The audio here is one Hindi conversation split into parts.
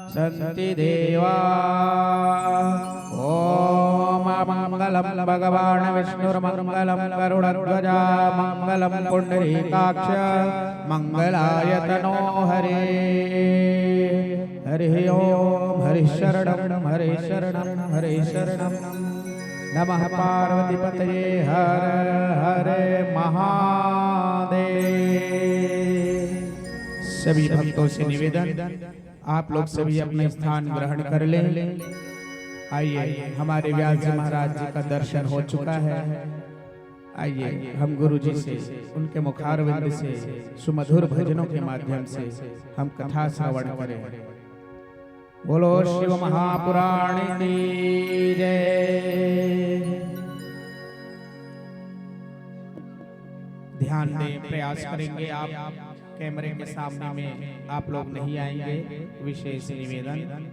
सन्ति देवा। ओम मंगलम भगवान विष्णुर्मंगलम गरुड़ध्वजा मंगलम पुंडरीकाक्ष मंगलायतनो हरे। हरि ओम हरि शरणं हरि शरणं हरि शरणं। नमः पार्वतीपतये हर हर महादेव। सभी भक्तों से निवेदन, आप लोग सभी अपने स्थान ग्रहण कर लें। आइए, हमारे व्यास जी महाराज जी का दर्शन हो चुका है। आइए हम गुरु जी से, उनके मुखारविंद से सुमधुर भजनों के माध्यम से हम कथा श्रवण करें। बोलो शिव महापुराण की जय। ध्यान दें, प्रयास करेंगे। आप कैमरे के सामने में आप लोग नहीं आएंगे, विशेष निवेदन।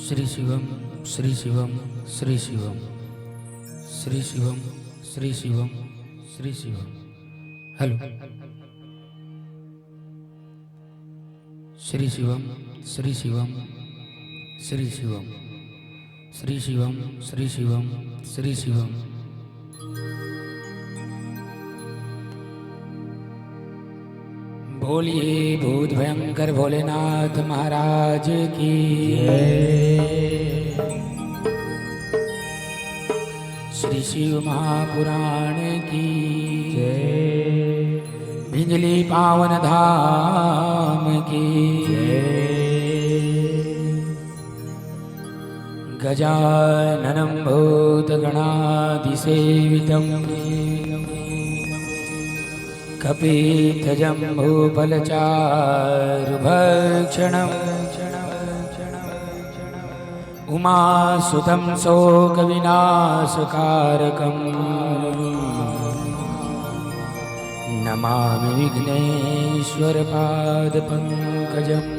श्री शिवम श्री शिवम श्री शिवम श्री शिवम श्री शिवम श्री शिवम। हेलो। श्री शिवम श्री शिवम श्री शिवम श्री शिवम श्री शिवम श्री शिवम। बोलिए भूत भयंकर भोलेनाथ महाराज की श्री शिव महापुराण की बिजली पावन धाम की गजाननं भूतगणाधिसेवितं कपित्थजम्बूफलचारुभक्षणम् उमासुतं शोकविनाशकारकं नमामि विघ्नेश्वरपादपङ्कजम्।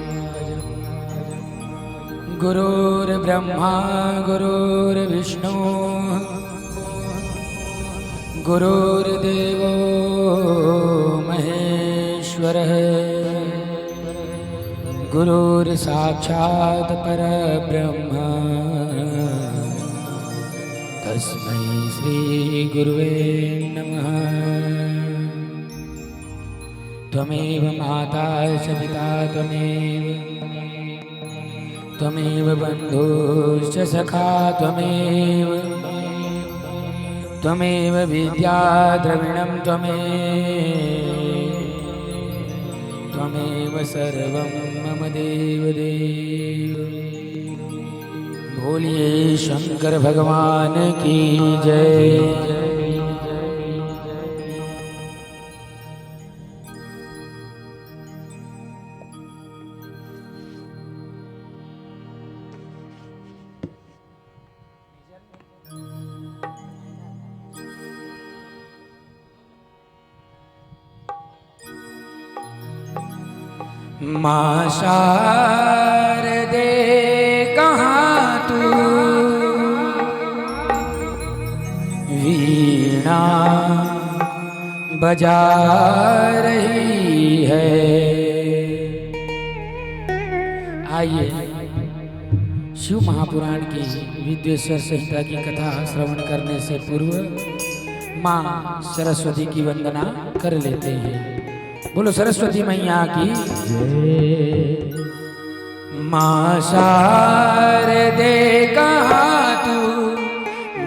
गुरुर्ब्रह्मा गुरुर्विष्णु गुरुर्देवो महेश्वरः गुरुर्साक्षात् परब्रह्म तस्मै श्री गुरुवे नमः। त्वमेव माता च पिता त्वमेव बन्धुश्च सखा त्वमेव विद्या द्रविणं त्वमेव सर्वं मम देवदेव। बोलिए शंकर भगवान की जय। माँ शारदे कहाँ तू वीणा बजा रही है। आइए शिव महापुराण की विद्वेश्वर संहिता की कथा श्रवण करने से पूर्व माँ सरस्वती की वंदना कर लेते हैं। बोलो सरस्वती मैया की जय। माँ शारदे कहाँ तू,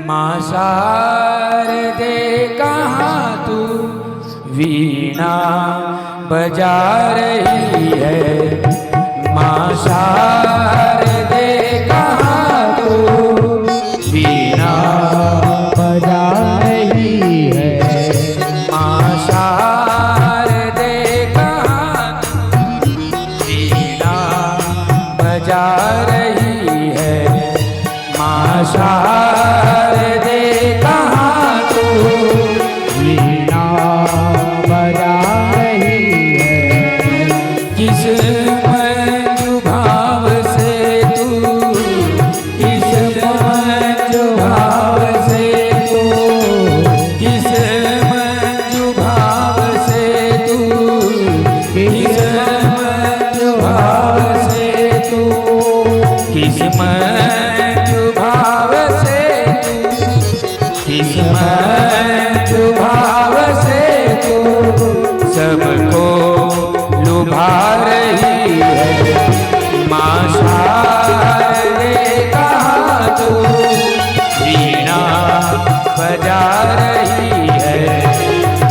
माँ शारदे कहाँ तू वीणा बजा रही है। माँ शारदे कहाँ रही है। माँ शारदे कहाँ तू वीणा बजा रही है। किस मंजू भाव से तू, किस मंजू भाव से तू, किस मंजू भाव से तू, किस मंजू भाव से तू, किस मंजू भाव से तू, किस मंजू भाव से तू सबको लुभा रही है। माँ शारदे कहाँ तू वीणा बजा रही है।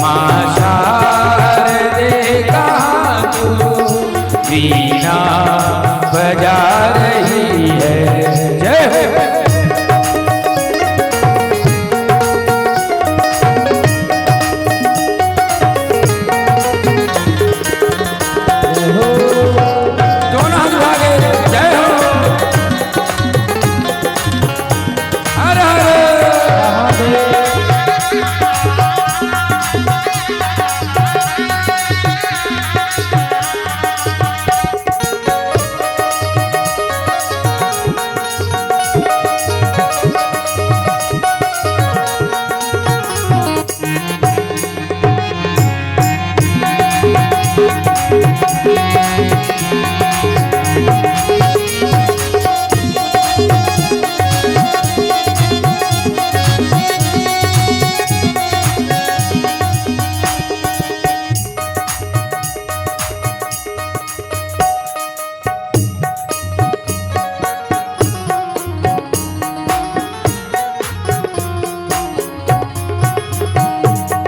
माँ शारदे कहाँ तू वीणा बजा रही है। जय हो। दोनों हाथ उठा के जय हो। हर हर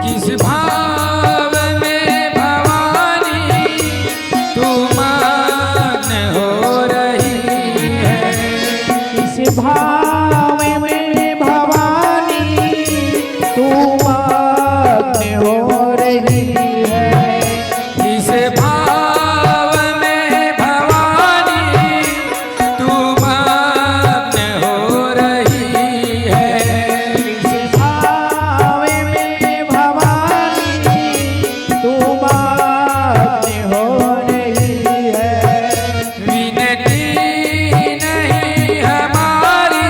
किस भाव में भवानी तू मग्न हो रही है। इस भाव में भवानी तू मग्न हो रही है। किस भाव में भवानी तू मग्न हो रही है। इस भाव में भवानी तू मग्न हो रही है। विनती नहीं हमारी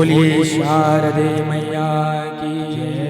बोलिए शारदे मैया की जय।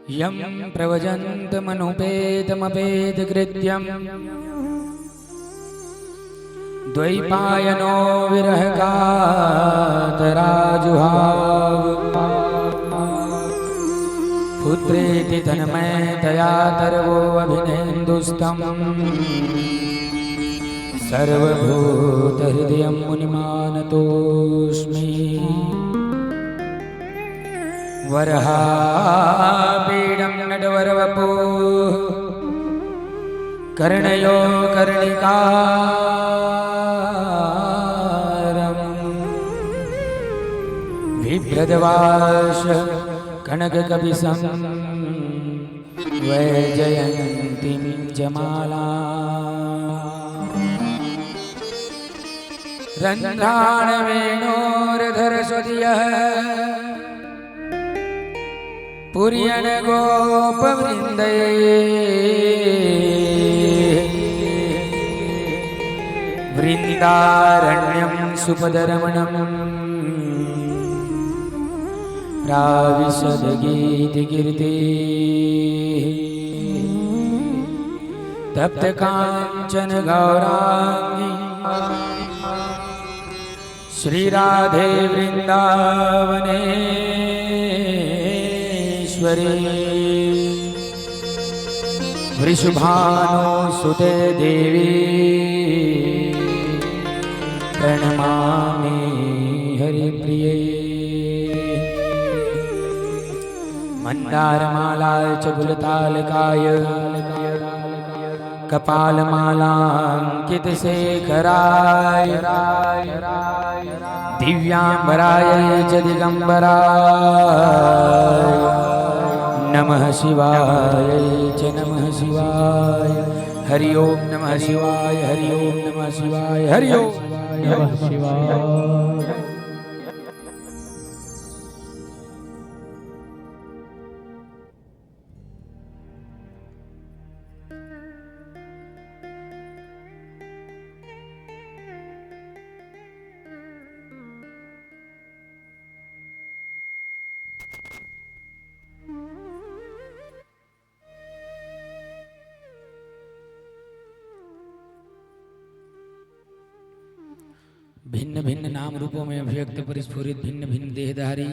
यं प्रव्रजन्तमनुपेतमपेतकृत्यं द्वैपायनो विरहकातराजुहाव पुत्रेति तन्मयतया तर्वो अभिनेन्दुस्तं सर्वभूतहृदयं मुनिमानतोऽस्मि। वरहापीडं नटवरवपुः कर्णयो कर्णिकारं बिभ्रद्वाश कनककपिशं वैजयन्तीं जमाला रन्ध्राणवेणोरधरस्वतियः पुर्यन गोपवृन्दये वृन्दारण्यं सुपदरमणं प्राविशद्गीतिकीर्ति तप्तकाञ्चन गौराङ्गी श्रीराधे वृन्दावने वृषभानुसुते देवी प्रणमामि हरिप्रिये। मन्दारमालाय च गुलतालकाय कपालमालाङ्कितशेखराय दिव्याम्बराय च दिगम्बराय नमः शिवाय च नमः शिवाय। हरि ओम नमः शिवाय, हरि ओम नमः शिवाय, हरि ओम नमः शिवाय। भिन्न भिन्न नाम रूपों में अभिव्यक्त परिस्फुरित भिन्न भिन्न देहधारी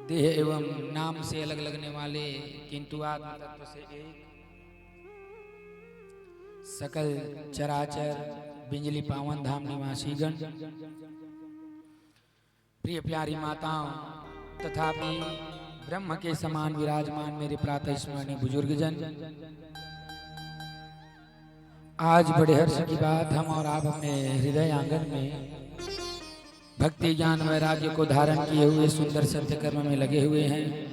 देह एवं नाम से अलग लगने वाले किंतु आत्म तत्व से एक सकल चराचर बिंजली पावन धाम निवासी गण, प्रिय प्यारी माताओं तथापि ब्रह्म के समान विराजमान मेरे प्रातः स्मरणीय बुजुर्ग जन, आज बड़े हर्ष की बात हम और आप अपने हृदय आंगन में भक्ति ज्ञान वैराग्य को धारण किए हुए सुंदर सत्य कर्म में लगे हुए हैं।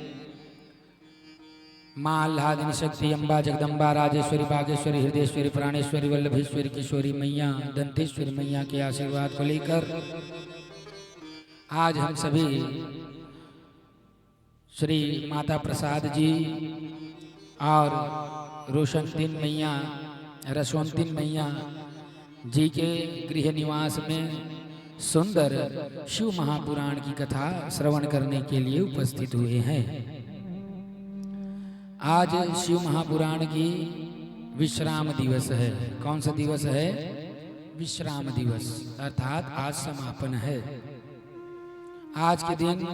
माँ आह्लादिनी शक्ति अम्बा जगदम्बा राजेश्वरी बागेश्वरी हृदयेश्वरी प्राणेश्वरी वल्लभेश्वरी किशोरी मैया दंतेश्वरी मैया के आशीर्वाद को लेकर आज हम सभी श्री माता प्रसाद जी और रोशनतीन मैया रसवंतीन मैया जी के गृह निवास में सुंदर शिव महापुराण की कथा श्रवण करने के लिए उपस्थित हुए हैं। आज शिव महापुराण की विश्राम दिवस है। कौन सा दिवस है? विश्राम दिवस, अर्थात आज समापन है। आज के दिन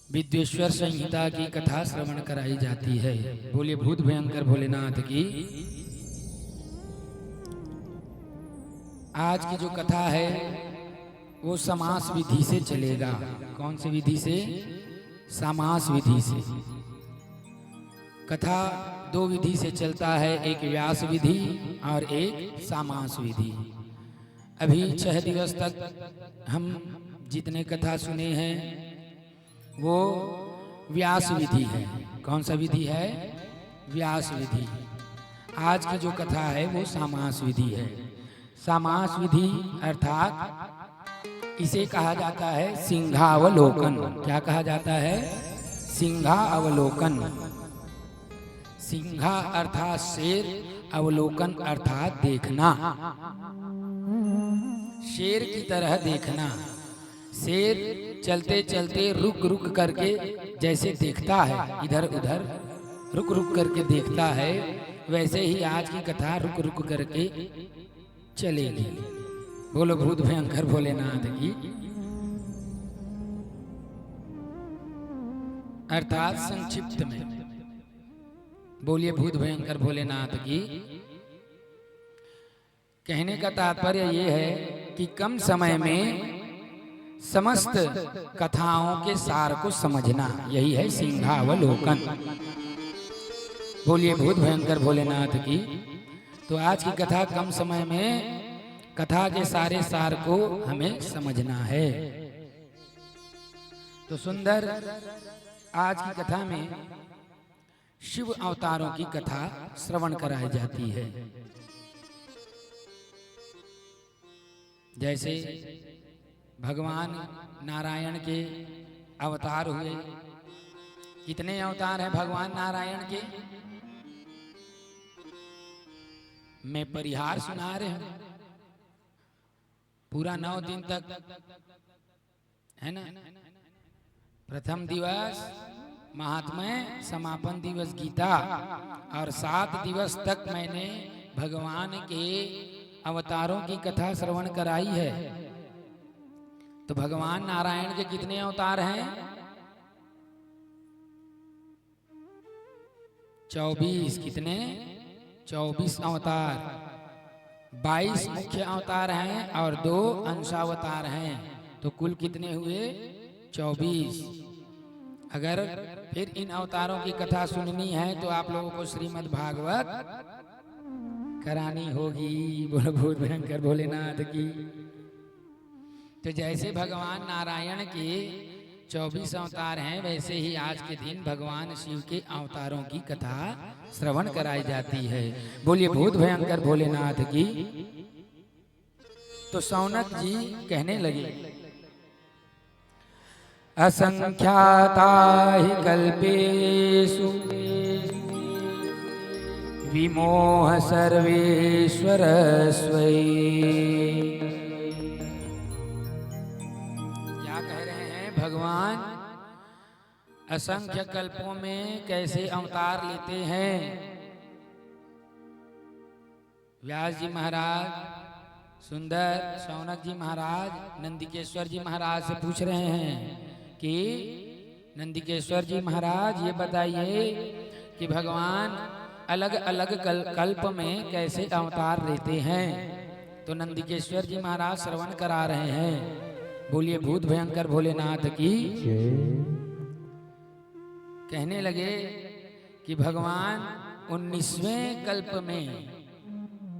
विद्वेश्वर संहिता की कथा श्रवण कराई जाती है। बोलिए भूत भयंकर भोलेनाथ की। आज की जो कथा है वो समास विधि से चलेगा। कौन सी विधि से? समास विधि से। कथा दो विधि से चलता है, एक व्यास विधि और एक समास विधि। अभी 6 दिवस तक हम जितने कथा सुने हैं वो व्यास विधि है। कौन सा विधि है? व्यास विधि। आज की जो कथा है वो समास विधि है। समास विधि अर्थात इसे कहा जाता है सिंहावलोकन। क्या कहा जाता है? सिंहावलोकन। सिंहा अर्थात शेर, अवलोकन अर्थात देखना, शेर की तरह देखना। शेर चलते चलते रुक रुक करके जैसे देखता है, इधर उधर रुक रुक करके देखता है, वैसे ही आज की कथा रुक रुक करके चलेगी। बोलो भूत भयंकर भोलेनाथ की। अर्थात संक्षिप्त में बोलिए भूत भयंकर भोलेनाथ की। कहने का तात्पर्य ये है कि कम समय में समस्त कथाओं के सार को समझना, यही है सिंहावलोकन। बोलिए भूत भयंकर भोलेनाथ की। तो आज की कथा कम समय में कथा के सारे सार को हमें समझना है। तो सुंदर आज की कथा में शिव अवतारों की कथा श्रवण कराई जाती है। जैसे भगवान नारायण के अवतार हुए। कितने अवतार हैं भगवान नारायण के? मैं परिहार सुना रहे हूं, पूरा 9 दिन तक है ना। प्रथम दिवस महात्म्य, समापन दिवस गीता, और 7 दिवस तक मैंने भगवान के अवतारों की कथा श्रवण कराई है। तो भगवान नारायण के कितने अवतार हैं? 24। कितने? 24 अवतार। 22 मुख्य अवतार हैं और 2 अंशावतार हैं। तो कुल कितने हुए? 24। अगर फिर इन अवतारों की कथा सुननी है तो आप लोगों को श्रीमद् भागवत करानी होगी। बोलो भूत भयंकर भोलेनाथ की। तो जैसे भगवान नारायण के 24 अवतार हैं, वैसे ही आज के दिन भगवान शिव के अवतारों की कथा श्रवण कराई जाती है। बोलिए भूत भयंकर भोलेनाथ की। तो शौनक जी कहने लगे, असंख्याता हि कल्पेषु विमोह सर्वेश्वर स्वै। क्या कह रहे हैं भगवान? असंख्य कल्पों में कैसे अवतार लेते हैं। व्यास जी महाराज सुंदर, शौनक जी महाराज नंदिकेश्वर जी महाराज से पूछ रहे हैं कि नंदिकेश्वर जी महाराज ये बताइए कि भगवान अलग अलग कल्प में कैसे अवतार लेते हैं। तो नंदिकेश्वर जी महाराज श्रवण करा रहे हैं। बोलिए भूत भयंकर भोलेनाथ की। कहने लगे कि भगवान 19वें कल्प में,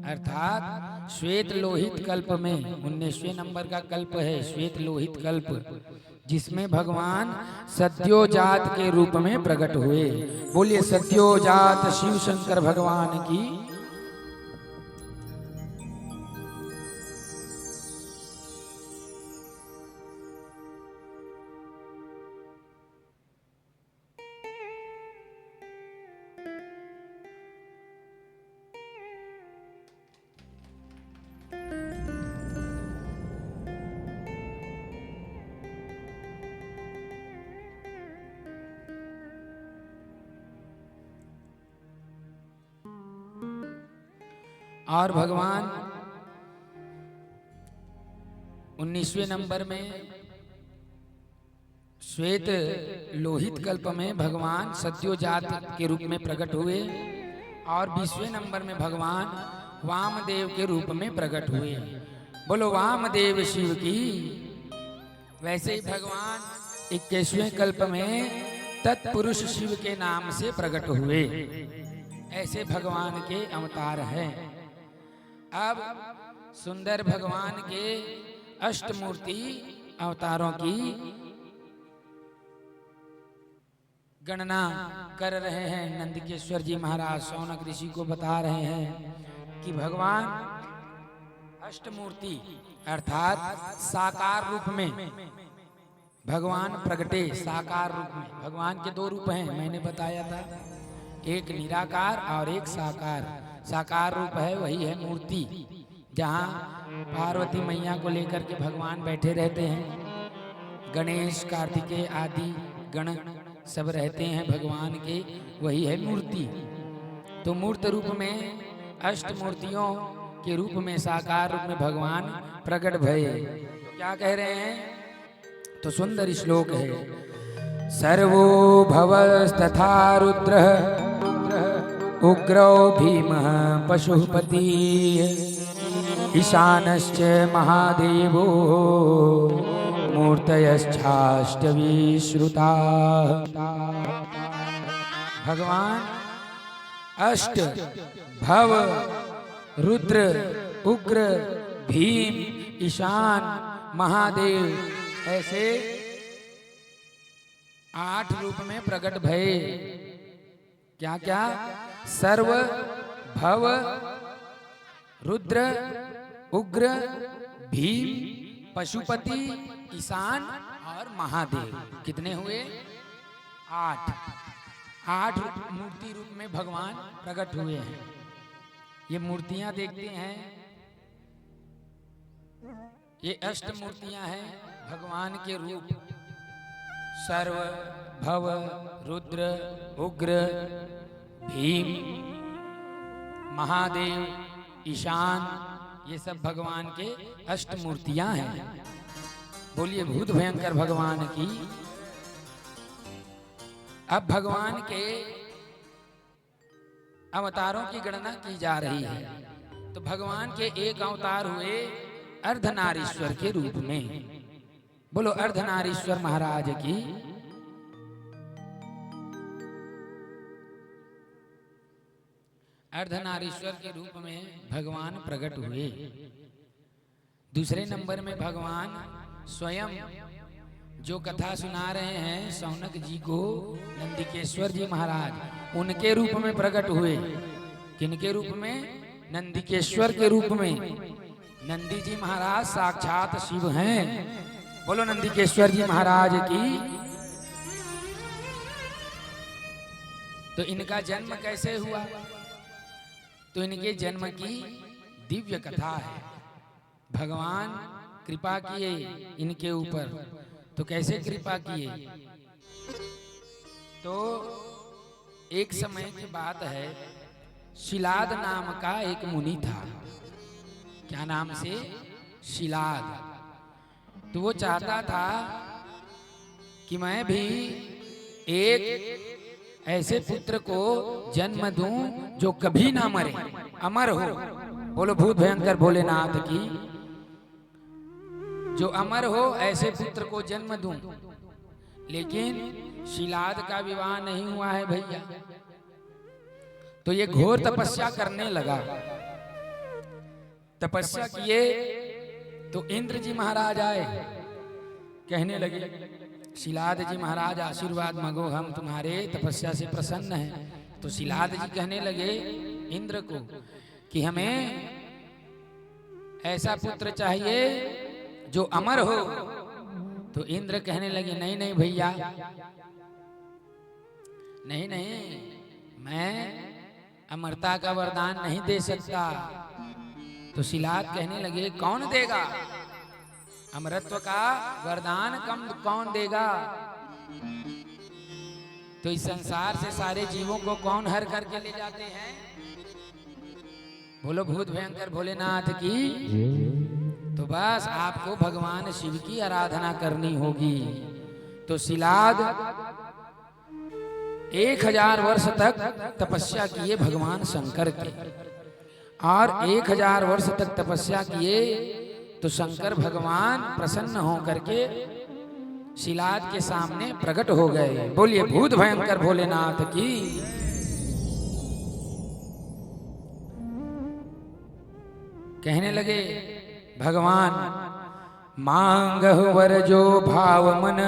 अर्थात श्वेत लोहित कल्प में, 19वें नंबर का कल्प है श्वेत लोहित कल्प, जिसमें भगवान सद्योजात के रूप में प्रकट हुए। बोलिए सद्योजात शिव शंकर भगवान की। और भगवान 19वें नंबर में श्वेत लोहित कल्प में भगवान सद्योजात के रूप में प्रकट हुए। और 20वें नंबर में भगवान वामदेव के रूप में प्रकट हुए। बोलो वामदेव शिव की। वैसे ही भगवान 21वें कल्प में तत्पुरुष शिव के नाम से प्रकट हुए। ऐसे भगवान के अवतार हैं। अब सुंदर भगवान के अष्टमूर्ति अवतारों की गणना कर रहे हैं। नंदिकेश्वर जी महाराज शौनक ऋषि को बता रहे हैं कि भगवान अष्टमूर्ति अर्थात साकार रूप में भगवान प्रगटे। साकार रूप में भगवान के दो रूप हैं, मैंने बताया था, एक निराकार और एक साकार। साकार रूप है वही है मूर्ति, जहाँ पार्वती मैया को लेकर के भगवान बैठे रहते हैं। गणेश कार्तिकेय आदि गण सब रहते हैं भगवान के, वही है मूर्ति। तो मूर्त रूप में अष्ट मूर्तियों के रूप में साकार रूप में भगवान प्रकट भये। तो क्या कह रहे हैं? तो सुंदर श्लोक है। सर्वो भवस्तथा रुद्रः उग्रौ भीमः पशुपति ईशानश्च महादेवो मूर्तयश्चाष्टविश्रुता। भगवान अष्ट भव रुद्र उग्र भीम ईशान महादेव ऐसे 8 रूप में प्रकट भये। क्या क्या? सर्व भव रुद्र उग्र भीम पशुपति ईशान और महादेव। कितने हुए? 8। 8 मूर्ति रूप में भगवान प्रकट हुए हैं। ये मूर्तियां देखते हैं, ये अष्ट मूर्तियां हैं भगवान के रूप। सर्व भव रुद्र उग्र भीम महादेव ईशान, ये सब भगवान के अष्ट मूर्तियां हैं। बोलिए भूत भयंकर भगवान की। अब भगवान के अवतारों की गणना की जा रही है। तो भगवान के एक अवतार हुए अर्धनारीश्वर के रूप में। बोलो अर्धनारीश्वर महाराज की। अर्धनारीश्वर के रूप में भगवान प्रकट हुए। दूसरे नंबर में भगवान स्वयं जो कथा सुना रहे हैं शौनक जी को, नंदिकेश्वर जी महाराज, उनके रूप में प्रकट हुए। किनके रूप में? नंदिकेश्वर के रूप में। नंदी जी महाराज साक्षात शिव हैं। बोलो नंदिकेश्वर जी महाराज की। तो इनका जन्म कैसे हुआ? तो इनके जन्म की दिव्य कथा है। भगवान कृपा किए इनके ऊपर। तो कैसे कृपा किए? तो एक समय की बात है, शिलाद नाम का एक मुनि था। क्या नाम से? शिलाद। तो वो चाहता था कि मैं भी एक ऐसे पुत्र को जन्म दूं जो कभी ना मरे, अमर हो। बोलो भूत भयंकर भोलेनाथ की। जो अमर हो ऐसे पुत्र को जन्म दूं। लेकिन शिलाद का विवाह नहीं हुआ है भैया। तो ये घोर तपस्या करने लगा। तपस्या किए तो इंद्र जी महाराज आए, कहने लगे शिलाद जी महाराज आशीर्वाद मांगो, हम तुम्हारे तपस्या से प्रसन्न हैं। तो शिलाद जी कहने लगे इंद्र को कि हमें ऐसा पुत्र चाहिए जो अमर हो। तो इंद्र कहने लगे नहीं नहीं भैया, नहीं नहीं, मैं अमरता का वरदान नहीं दे सकता। तो शिलाद कहने लगे कौन देगा अमरत्व का वरदान? कौन देगा? तो इस संसार से सारे जीवों को कौन हर करके ले जाते हैं? बोलो भूत भयंकर भोलेनाथ की। तो बस आपको भगवान शिव की आराधना करनी होगी। तो शिलाद 1000 वर्ष तक तपस्या किए भगवान शंकर के, और 1000 वर्ष तक तपस्या किए तो शंकर भगवान प्रसन्न होकर के शिलाद के सामने प्रकट हो गए। बोलिए भूत भयंकर भोलेनाथ की। कहने लगे भगवान मांगहु वर जो भाव मन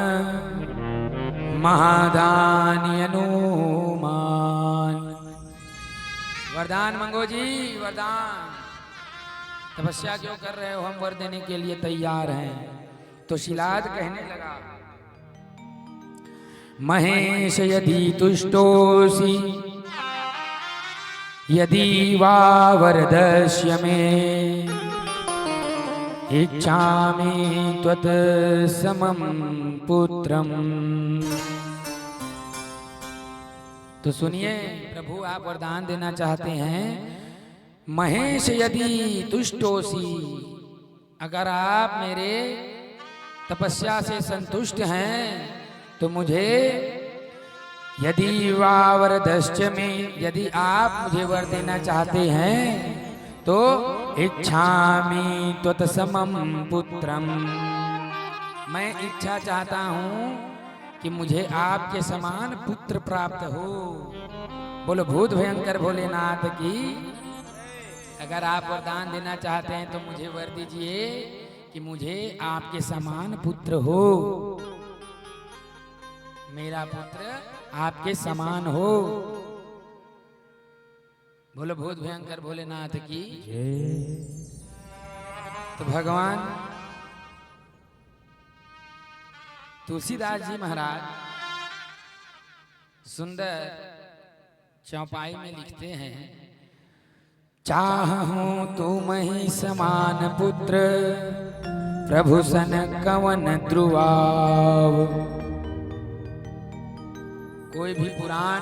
महादानी अनुमान। वरदान मांगो जी, वरदान। तपस्या क्यों कर रहे हो? हम वर देने के लिए तैयार हैं। तो शिलाद कहने लगा, महेश यदि तुष्टोसी यदि वा वरदस्य में इच्छामि त्वत् समं पुत्रम। तो सुनिए प्रभु, आप वरदान देना चाहते हैं। महेश यदि तुष्टोसी, अगर आप मेरे तपस्या से संतुष्ट हैं तो मुझे यदि वा वरदस्य में, यदि आप मुझे वर देना चाहते हैं तो इच्छामि त्वत्समं पुत्रम, मैं इच्छा चाहता हूं कि मुझे आपके समान पुत्र प्राप्त हो। बोलो भूत भयंकर भोलेनाथ की। अगर आप वरदान देना चाहते हैं तो मुझे वर दीजिए कि मुझे आपके समान पुत्र हो, मेरा पुत्र आपके समान हो। बोलो भूत भयंकर भोलेनाथ की। तो भगवान तुलसीदास जी महाराज सुंदर चौपाई में लिखते हैं, चाहूं तुम ही समान पुत्र प्रभु सन कवन ध्रुवाव। कोई भी पुराण,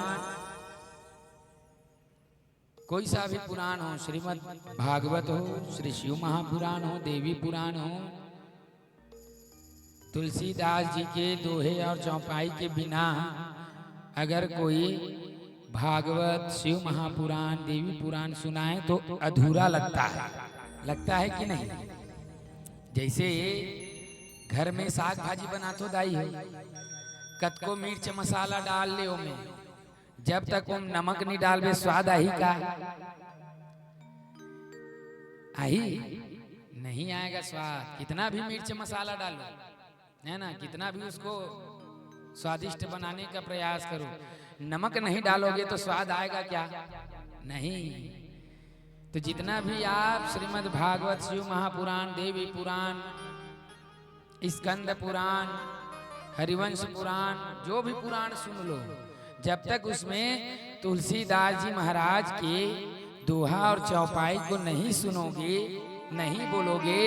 कोई सा भी पुराण हो, श्रीमद् भागवत हो, श्री शिव महापुराण हो, देवी पुराण हो, तुलसीदास जी के दोहे और चौपाई के बिना अगर कोई भागवत, शिव महापुराण, देवी पुराण सुनाए तो अधूरा लगता है कि नहीं? जैसे घर में साग भाजी बना तो दाई हो, कतको मिर्च मसाला डाल ले में, जब तक वो नमक नहीं डालबे स्वाद आही का? आही नहीं आएगा स्वाद। कितना भी मिर्च मसाला डालो, है ना, कितना भी उसको स्वादिष्ट बनाने का प्रयास करो, नमक नहीं डालोगे तो स्वाद आएगा क्या? नहीं। तो जितना भी आप श्रीमद् भागवत, शिव महापुराण, देवी पुराण, स्कंद पुराण, हरिवंश पुराण, जो भी पुराण सुन लो, जब तक उसमें तुलसीदास जी महाराज के दोहा और चौपाई को नहीं सुनोगे, नहीं बोलोगे,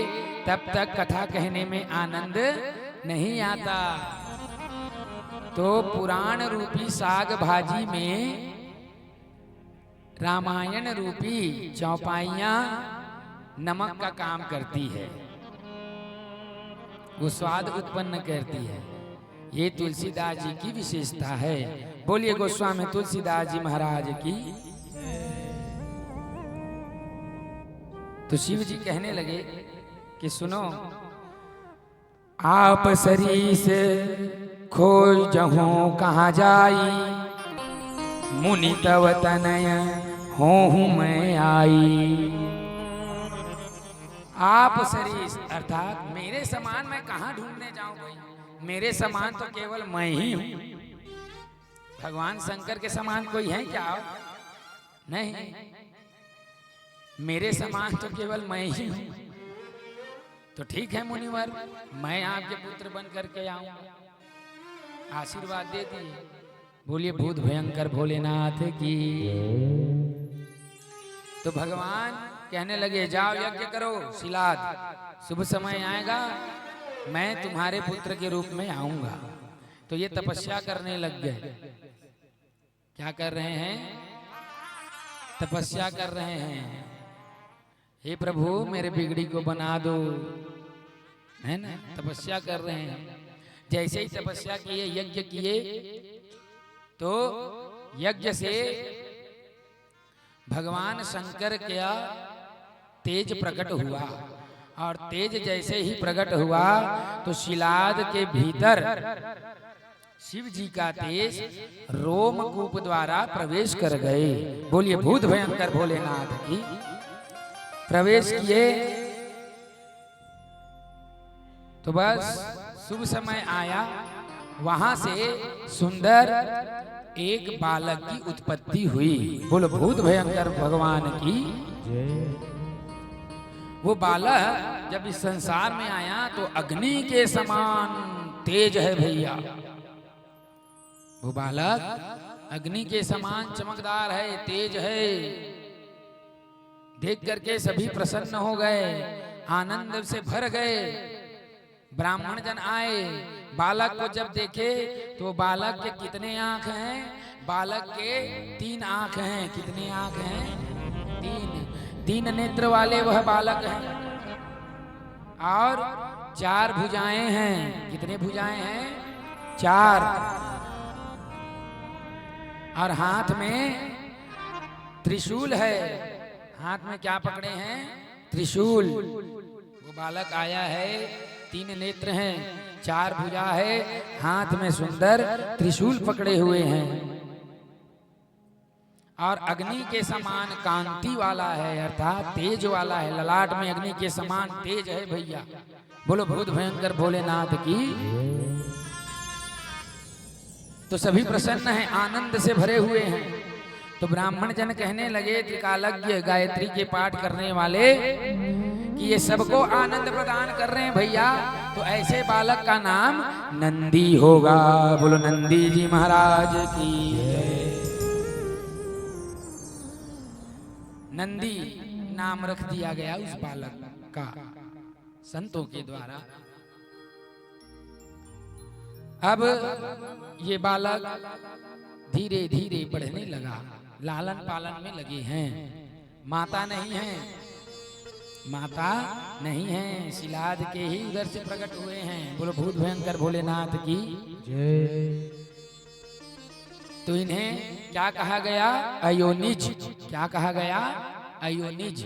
तब तक कथा कहने में आनंद नहीं आता। तो पुराण रूपी साग भाजी में रामायण रूपी चौपाइयां नमक का काम करती है, वो स्वाद उत्पन्न करती है। ये तुलसीदास जी की विशेषता है। बोलिए गोस्वामी तुलसीदास जी महाराज की। तो शिव जी कहने लगे कि सुनो, आप सरीस खोज जहूं कहाँ जाई, मुनि तव तनय हूँ मैं आई। आप सरीस अर्थात मेरे समान मैं कहाँ ढूंढने जाऊं? कोई मेरे समान तो केवल मैं ही हूं। भगवान शंकर के समान कोई है क्या? नहीं, मेरे समान तो केवल मैं ही हूं। तो ठीक है मुनिवर, मैं आपके पुत्र बन करके आऊंगा, आशीर्वाद दे दिए। बोलिए भूत भयंकर भोलेनाथ की। तो भगवान कहने लगे, जाओ यज्ञ करो शिलाद, शुभ समय आएगा मैं तुम्हारे पुत्र के रूप में आऊंगा। तो ये तपस्या करने लग गए। क्या कर रहे हैं? तपस्या कर रहे हैं। हे प्रभु मेरे बिगड़ी को बना दो, है ना, तपस्या कर रहे हैं। जैसे ही तपस्या किए, यज्ञ किए, तो यज्ञ से भगवान शंकर का तेज प्रकट हुआ, और तेज जैसे ही प्रकट हुआ तो शिलाद के भीतर शिव जी का तेज रोमकूप द्वारा प्रवेश कर गए। बोलिए भूत भयंकर भोलेनाथ की। प्रवेश किए तो बस शुभ समय आया, वहां से सुंदर एक बालक की उत्पत्ति हुई। बोलो भूत भयंकर भगवान की। वो बालक जब इस संसार में आया तो अग्नि के समान तेज है भैया। वो बालक अग्नि के समान चमकदार है, तेज है। देख करके सभी प्रसन्न हो गए, आनंद से भर गए। ब्राह्मण जन आए, बालक को जब देखे तो बालक के कितने आंख हैं? बालक के 3 आंख हैं। कितने आंख हैं? 3 नेत्र वाले वह बालक है। और 4 भुजाएं हैं। कितने भुजाएं हैं? 4। और हाथ में त्रिशूल है। हाथ में क्या पकड़े हैं? त्रिशूल। वो बालक आया है, 3 नेत्र हैं, 4 भुजा है, हाथ में सुंदर त्रिशूल पकड़े हुए हैं और अग्नि के समान कांति वाला है, अर्थात तेज वाला है। ललाट में अग्नि के समान तेज है भैया। बोलो भूत भयंकर भोलेनाथ की। तो सभी प्रसन्न हैं, आनंद से भरे हुए हैं। तो ब्राह्मण जन कहने लगे, त्रिकालज्ञ गायत्री के पाठ करने वाले, कि ये सबको आनंद प्रदान कर रहे हैं भैया, तो ऐसे बालक का नाम नंदी होगा। बोलो नंदी जी महाराज की जय। नंदी नाम रख दिया गया उस बालक का संतों के द्वारा। अब ये बालक धीरे धीरे बढ़ने लगा, लालन पालन में लगे हैं। माता नहीं है, माता नहीं है, शिलाद के ही उधर से प्रकट हुए हैं। बोलो भूत भयंकर भोलेनाथ की जय। तो इन्हें क्या कहा गया? अयोनिज। क्या कहा गया? अयोनिज।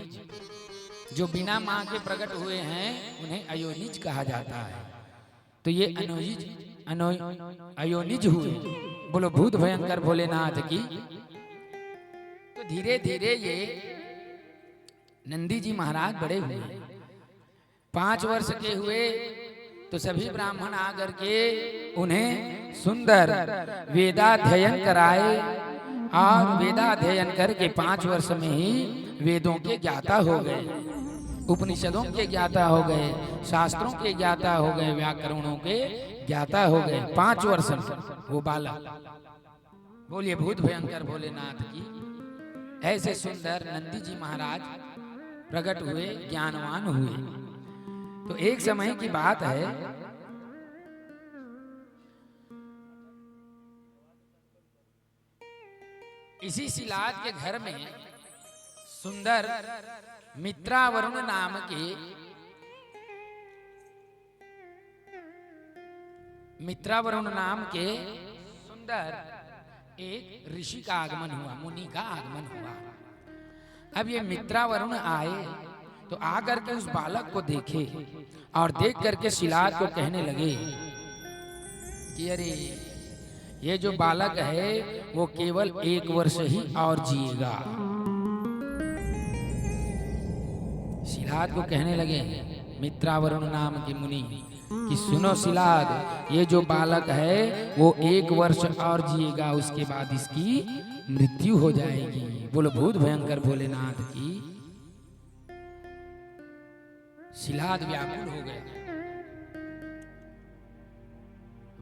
जो बिना माँ के प्रकट हुए हैं उन्हें अयोनिज कहा जाता है। तो ये अयोनिज हुए। बोलो भूत भयंकर भोलेनाथ की। तो धीरे धीरे ये नंदी जी महाराज बड़े हुए। 5 वर्ष के हुए तो सभी ब्राह्मण आकर के उन्हें सुंदर वेदाध्ययन कराए और वेदाध्ययन करके 5 वर्ष में ही वेदों के ज्ञाता हो गए, उपनिषदों के ज्ञाता हो गए, शास्त्रों के ज्ञाता हो गए, व्याकरणों के ज्ञाता हो गए 5 वर्ष में वो बालक। बोलिए भूत भयंकर भोलेनाथ की। ऐसे सुंदर नंदी जी महाराज प्रकट हुए, ज्ञानवान हुए। तो एक समय की बात है, इसी शिलाद के घर में सुंदर मित्रावरुण नाम के सुंदर एक ऋषि का आगमन हुआ, मुनि का आगमन हुआ। अब ये मित्रावरुण आए तो आकर के उस बालक को देखे और देख करके शिलाद को कहने लगे कि अरे ये जो बालक है वो केवल 1 वर्ष ही और जिएगा। शिलाद को कहने लगे मित्रावरुण नाम के मुनि कि सुनो शिलाद, ये जो बालक है वो 1 वर्ष और जिएगा, उसके बाद इसकी मृत्यु हो जाएगी। बोलो भूत भयंकर भोलेनाथ की। शिलाद व्याकुल हो गया,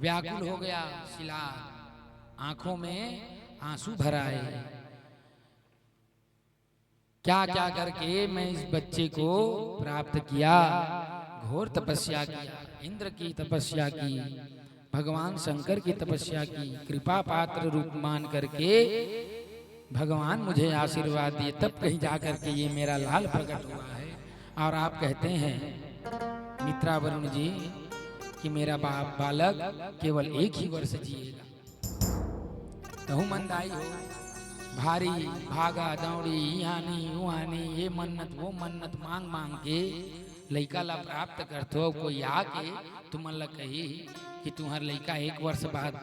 व्याकुल हो गया शिलाद, आंखों में आंसू भर आए। क्या क्या करके मैं इस बच्चे को प्राप्त किया, घोर तपस्या किया, इंद्र की तपस्या की, भगवान शंकर की तपस्या की, कृपा पात्र रूप मान करके भगवान मुझे आशीर्वाद दिए, तब कहीं जाकर के ये मेरा लाल प्रकट हुआ है। और आप कहते हैं मित्रावरुण जी कि मेरा बालक केवल 1 ही वर्ष जिएगा। तहु मंदाई हो, भारी भागा दौड़ी, यहाँ नहीं वहाँ नहीं, ये मन्नत वो मन्नत मांग मांग के लइका ला प्राप्त करतो। कोई आके तुम ला कही कि तुम्हार लइका 1 वर्ष बाद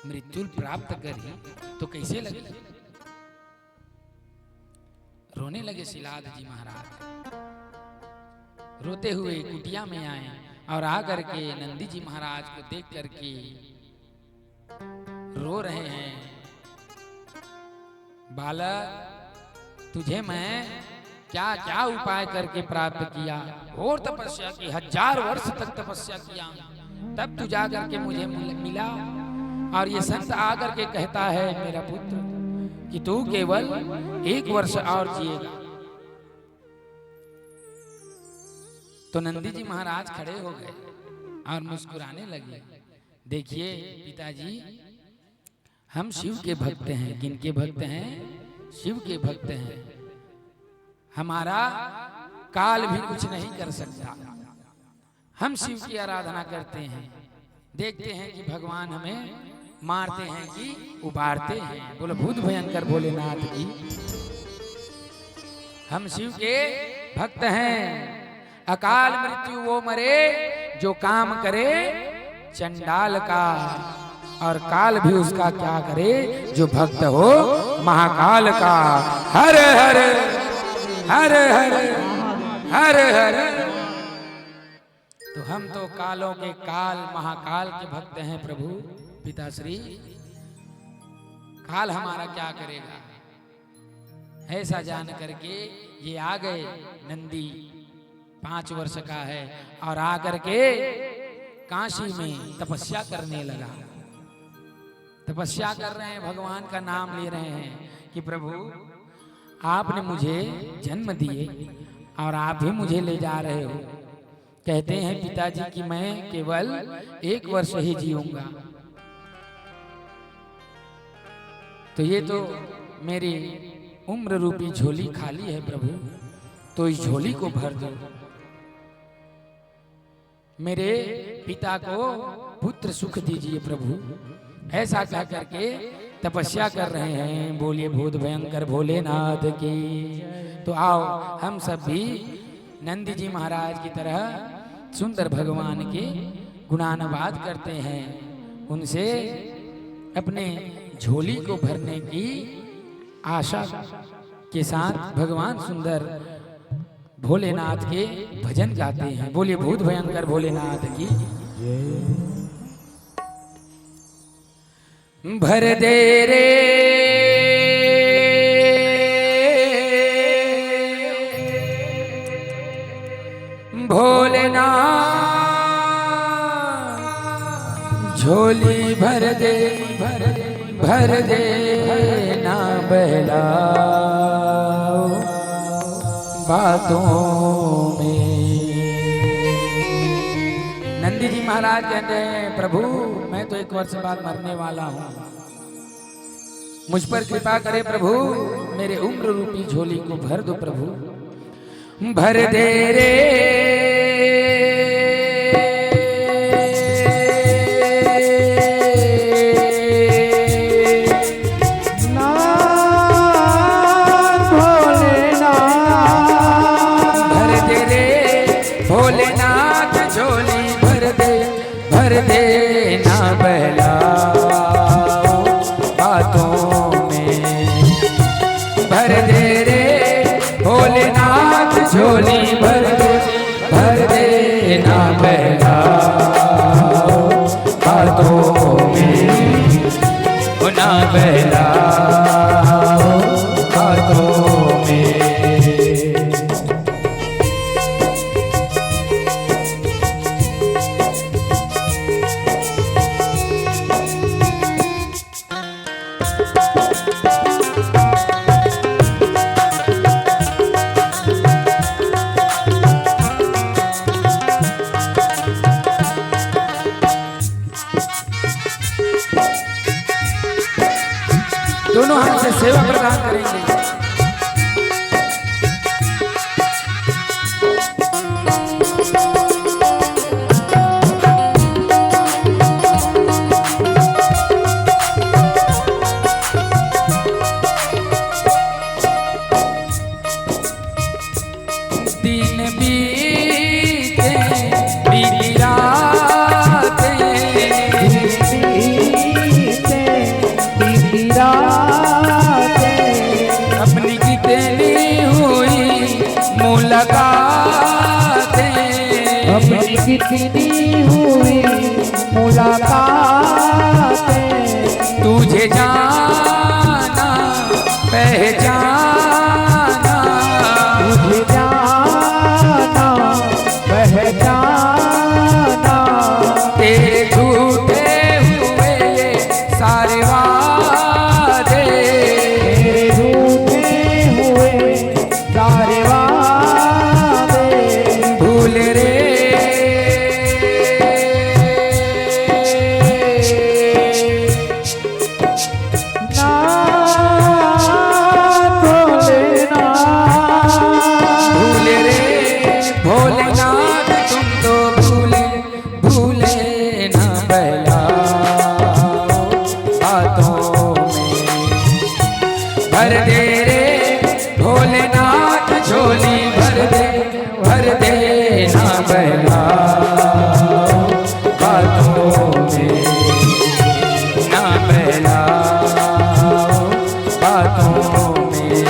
मृत्यु प्राप्त करी तो कैसे लगे? रोने लगे शिलाद जी महाराज, रोते हुए कुटिया में आए और आकर के नंदी जी महाराज को देख करके रो रहे हैं। बालक, तुझे मैं क्या क्या उपाय करके प्राप्त किया, और तपस्या की, 1000 वर्ष तक तपस्या किया, तब तू जा करके मुझे मिला। और ये संत आकर के कहता है मेरा पुत्र कि तू केवल 1 वर्ष और जिएगा। तो नंदी जी महाराज खड़े हो गए और मुस्कुराने लगे। देखिए पिताजी, हम शिव के भक्त हैं। किनके भक्त हैं? शिव के भक्त हैं। हमारा काल भी कुछ नहीं कर सकता। हम शिव की आराधना करते हैं, देखते हैं कि भगवान हमें मारते हैं कि उबारते हैं। बोलो भूत भयंकर भोलेनाथ की। हम शिव के भक्त हैं। अकाल मृत्यु वो मरे जो काम करे चंडाल का, और काल भी उसका क्या करे जो भक्त हो महाकाल का। हर हर हर हर हर हर। तो हम तो कालों के काल महाकाल के भक्त हैं प्रभु। पिताश्री, काल हमारा क्या करेगा? ऐसा जान करके ये आ गए। नंदी 5 वर्ष का है और आकर के काशी में तपस्या करने लगा। तपस्या कर रहे हैं, भगवान का नाम ले रहे हैं कि प्रभु आपने मुझे जन्म दिए और आप भी मुझे ले जा रहे हो। कहते हैं पिताजी कि मैं केवल 1 वर्ष ही जीऊंगा। तो ये तो मेरी उम्र रूपी झोली खाली है प्रभु, तो इस झोली को भर दो। मेरे पिता को पुत्र सुख दीजिए प्रभु। ऐसा कह करके तपस्या कर रहे हैं। बोलिए भूत भयंकर भोलेनाथ की। तो आओ हम सब भी नंदी जी महाराज की तरह सुंदर भगवान के गुणानुवाद करते हैं, उनसे अपने झोली को भरने की आशा के साथ भगवान सुंदर भोलेनाथ के भजन गाते हैं। बोलिए भूत भयंकर भोलेनाथ की। भर दे रे भोलेनाथ, झोली भर दे ना बहलाओ बातों में। नंदी जी महाराज कहते हैं प्रभु मैं तो 1 वर्ष बाद मरने वाला हूँ, मुझ पर कृपा करे प्रभु, मेरे उम्र रूपी झोली को भर दो प्रभु। भर दे रे ना बहलाओ बातों में। भर दे रे भोलेनाथ झोली भर दे ना बहलाओ बातों में। ना बहलाओ बातों में। दोनों हाथ से सेवा प्रदान करेंगे। दिन बीते बीती रातें, कितनी हुई मुलाकातें, तुझे जाना पहचाना, तुझे जाना पहचाना, तेरे झूठे हुए ये सारे वादे, तेरे झूठे हुए सारे वादे, भूल रे ना भूलना, भूल रे भोलेनाथ तुम तो भूले भूले ना बहलाओ बातों में, भर दे रे भोलेनाथ झोली भर दे ना बहलाओ बातों में, ना बहलाओ बातों में।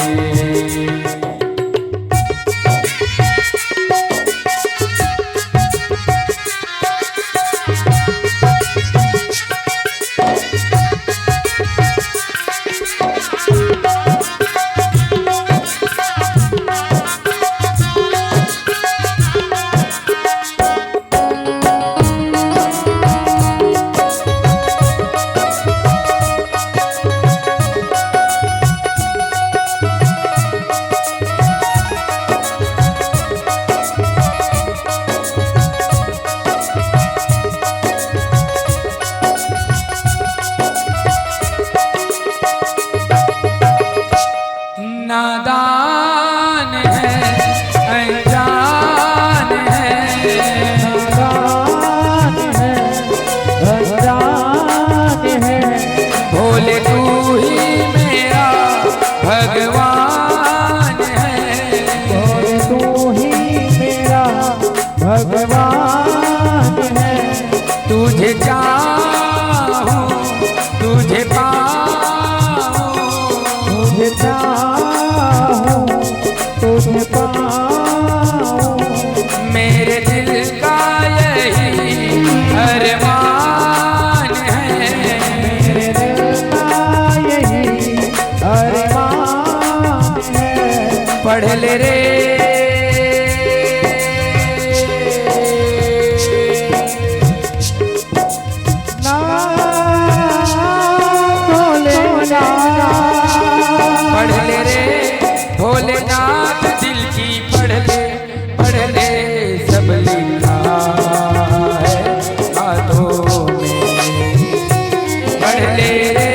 नादान है अनजान है, नादान है अनजान है, भोले तू ही मेरा भगवान है, भोले तू ही मेरा भगवान है, तुझे चाहूं तुझे पाऊं, तुझे चाहूं तुझे पाऊं, मेरे दिल का यही अरमान है, मेरे दिल का यही अरमान है, पढ़ ले रे ना भूलना, पढ़ ले रे भोलेनाथ दिल की पढ़ ले सब लिखा है बातों में, पढ़ ले रे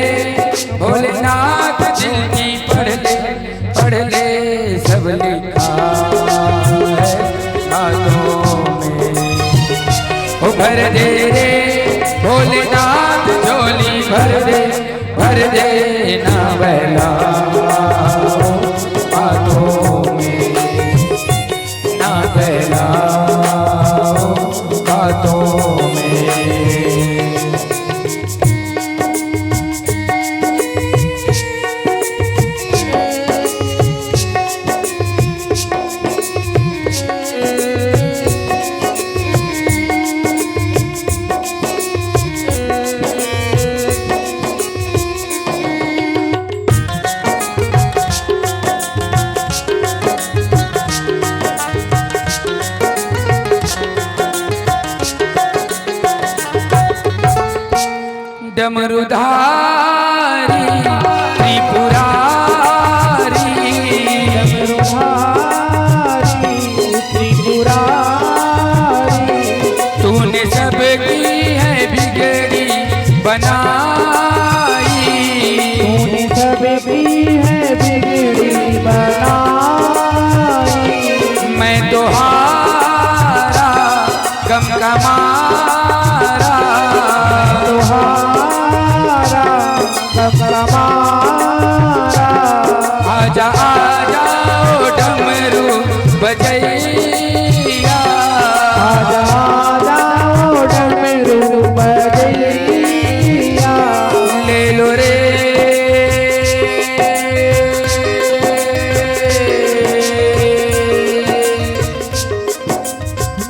भोलेनाथ दिल की पढ़ ले सब लिखा है बातों में, ओ भर दे रे भोलेनाथ झोली भर दे ना बहलाओ बातों में, ना बहलाओ बातों में। डमरुधारी त्रिपुरारी, डमरुधारी त्रिपुरारी, तूने सबकी है बिगड़ी बनाई, तूने सबकी है बिगड़ी बनाई, मैं तो हारा गम का मारा, तुम्हारा कपड़ा मारा, आजा आजा ओ डमरू बजैया, आजा आजा ओ डमरू बजैया, ले लो रे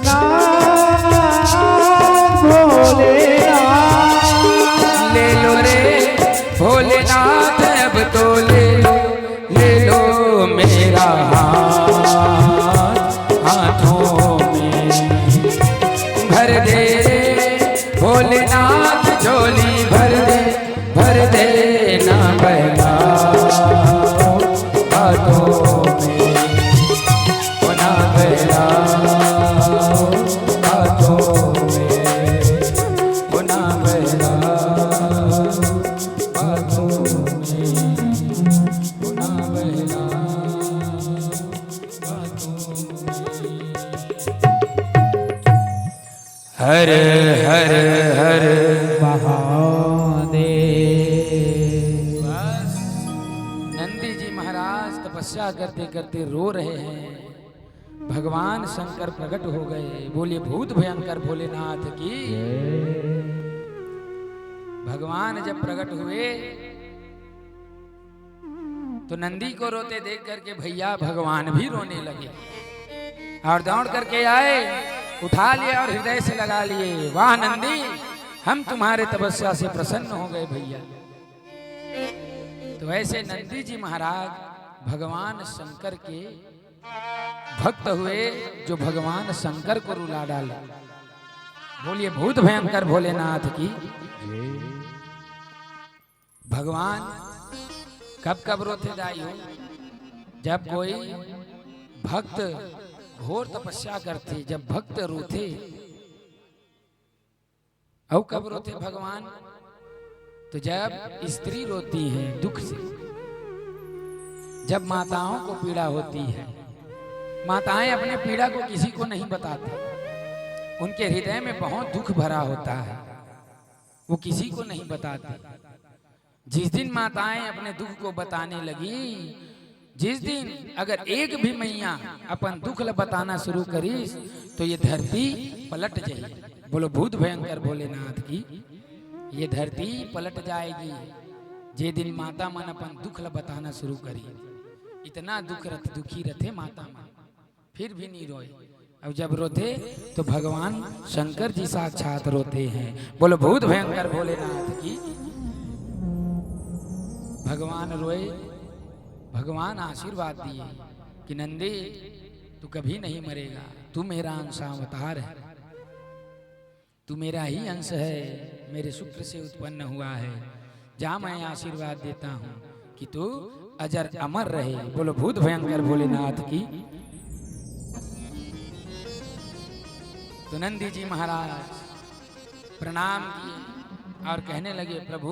ना भर दे रे भोलेनाथ झोली भर दे ना बहलाओ हाथों में, ओ ना बहलाओ हाथों में, ओ ना बहलाओ हाथों में, ओ ना बहलाओ हाथों में। हर हर हर महादेव। बस नंदी जी महाराज तपस्या करते करते रो रहे हैं। भगवान शंकर प्रकट हो गए। बोलिए भूत भयंकर भोलेनाथ की। भगवान जब प्रकट हुए तो नंदी को रोते देख करके भैया भगवान भी रोने लगे और दौड़ करके आए, उठा लिया और हृदय से लगा लिए। वाह नंदी, हम तुम्हारे तपस्या से प्रसन्न हो गए भैया। तो ऐसे नंदी जी महाराज भगवान शंकर के भक्त हुए जो भगवान शंकर को रुला डाले। बोलिए भूत भयंकर भोलेनाथ की। भगवान कब कब रोते दाई हो? जब कोई भक्त घोर तपस्या करते, जब भक्त रोते। और कब रोते भगवान? तो जब स्त्री रोती है दुख से, जब माताओं को पीड़ा होती है। माताएं अपने पीड़ा को किसी को नहीं बताती, उनके हृदय में बहुत दुख भरा होता है, वो किसी को नहीं बताती। जिस दिन माताएं अपने दुख को बताने लगी, जिस दिन अगर एक भी मैया अपन दुख बताना शुरू करी तो ये धरती पलट जाएगी। बोलो भूत भयंकर भोलेनाथ की। ये धरती पलट जाएगी जे दिन माता मन अपन दुख बताना शुरू करी। इतना दुखी रथे माता मन, फिर भी नहीं रोए। अब जब रोते तो भगवान शंकर जी साक्षात रोते हैं। बोलो भूत भयंकर भोलेनाथ की। भगवान रोए, भगवान आशीर्वाद दिए कि नंदी तू कभी नहीं मरेगा, तू मेरा अंशावतार है, तू मेरा ही अंश है, मेरे शुक्र से उत्पन्न हुआ है। जा मैं आशीर्वाद देता हूं कि तू अजर अमर रहे। बोलो भूत भयंकर भोलेनाथ की। तो नंदी जी महाराज प्रणाम किए और कहने लगे प्रभु,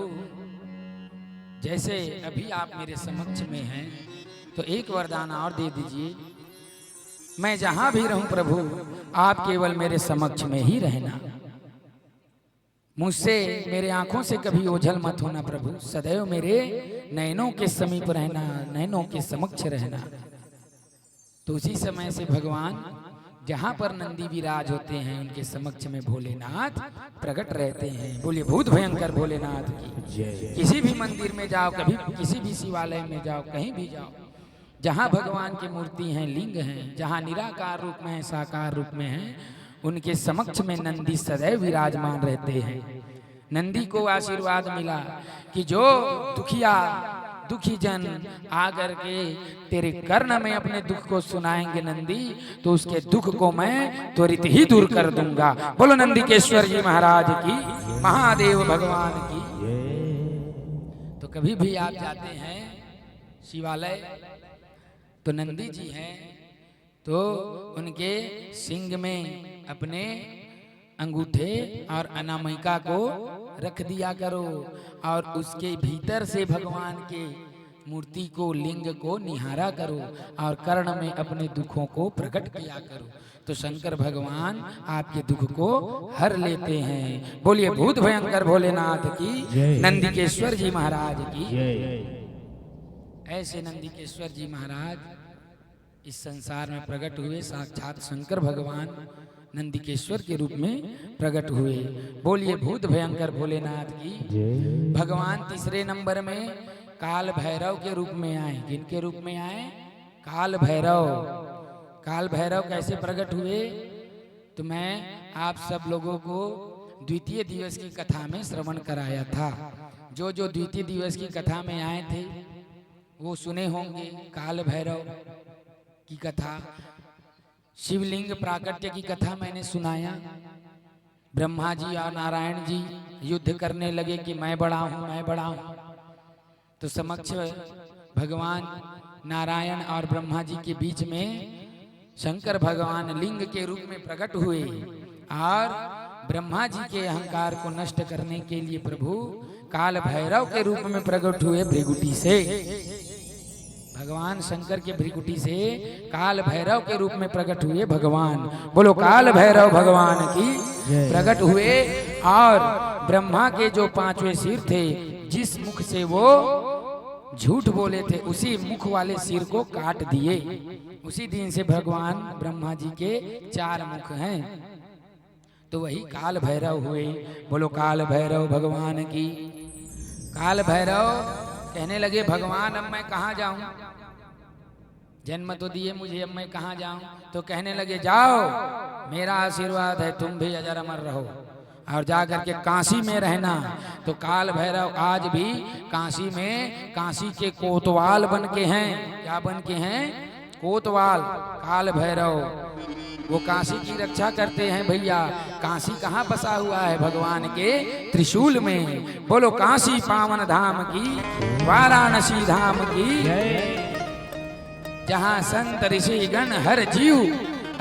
जैसे अभी आप मेरे समक्ष में हैं तो एक वरदान और दे दीजिए। मैं जहां भी रहूं प्रभु, आप केवल मेरे समक्ष में ही रहना। मुझसे मेरे आंखों से कभी ओझल मत होना प्रभु, सदैव मेरे नैनों के समीप रहना, नैनों के समक्ष रहना। तो उसी समय से भगवान जहां पर नंदी विराज होते हैं उनके समक्ष में भोलेनाथ प्रकट रहते हैं। बोलिए भूत भयंकर भोलेनाथ की। किसी भी मंदिर में जाओ, कभी किसी भी शिवालय में जाओ, कहीं भी जाओ, जहां भगवान की मूर्ति हैं, लिंग हैं, जहां निराकार रूप में है, साकार रूप में है, उनके समक्ष में नंदी सदैव विराजमान रहते हैं। नंदी को आशीर्वाद मिला कि जो दुखी जन आकर के तेरे कर्ण में अपने दुख को सुनाएंगे नंदी, तो उसके दुख को मैं त्वरित ही दूर कर दूंगा। बोलो नंदीकेश्वर जी महाराज की, महादेव भगवान की। तो कभी भी आप जाते हैं शिवालय तो नंदी जी हैं, तो उनके सिंग में अपने अंगूठे और अनामिका को रख दिया करो और उसके भीतर से भगवान के मूर्ति को, लिंग को निहारा करो और कर्ण में अपने दुखों को प्रकट किया करो, तो शंकर भगवान आपके दुख को हर लेते हैं। बोलिए भूत भयंकर भोलेनाथ की, नंदीकेश्वर जी महाराज की। ऐसे नंदीकेश्वर जी महाराज इस संसार में प्रकट हुए, साक्षात शंकर भगवान नंदीकेश्वर के रूप में प्रकट हुए। बोलिए भूत भयंकर भोलेनाथ की। भगवान तीसरे नंबर में काल भैरव के रूप में आए। किनके रूप में आए? काल भैरव। काल भैरव कैसे प्रकट हुए? तो मैं आप सब लोगों को द्वितीय दिवस की कथा में श्रवण कराया था। जो जो द्वितीय दिवस की कथा में आए थे वो सुने होंगे। काल भैरव की कथा, शिवलिंग प्राकट्य की कथा मैंने सुनाया। ब्रह्मा जी और नारायण जी युद्ध करने लगे कि मैं बड़ा हूं, मैं बड़ा हूं। तो समक्ष भगवान नारायण और ब्रह्मा जी के बीच में शंकर भगवान लिंग के रूप में प्रकट हुए और ब्रह्मा जी के अहंकार को नष्ट करने के लिए प्रभु काल भैरव के रूप में प्रकट हुए भृगुटी से। भगवान शंकर के भृगुटी से काल भैरव के रूप में प्रकट हुए भगवान। बोलो काल भैरव भगवान की प्रकट हुए। और ब्रह्मा के जो 5वें सिर थे, जिस मुख से वो झूठ बोले थे, उसी मुख वाले सिर को काट दिए। उसी दिन से भगवान ब्रह्मा जी के 4 मुख हैं, तो वही काल भैरव हुए। बोलो काल भैरव भगवान की। काल भैरव कहने लगे भगवान अब मैं कहाँ जाऊं, जन्म तो दिए मुझे, अब मैं कहाँ जाऊं। तो कहने लगे जाओ, मेरा आशीर्वाद है, तुम भी अजर अमर रहो और जा करके काशी में रहना। तो काल भैरव आज भी काशी में, काशी के कोतवाल बन के हैं। क्या बन के हैं? कोतवाल। काल भैरव वो काशी की रक्षा करते हैं भैया। काशी कहाँ बसा हुआ है? भगवान के त्रिशूल में। बोलो काशी पावन धाम की, वाराणसी धाम की, जहाँ संत ऋषि गण हर जीव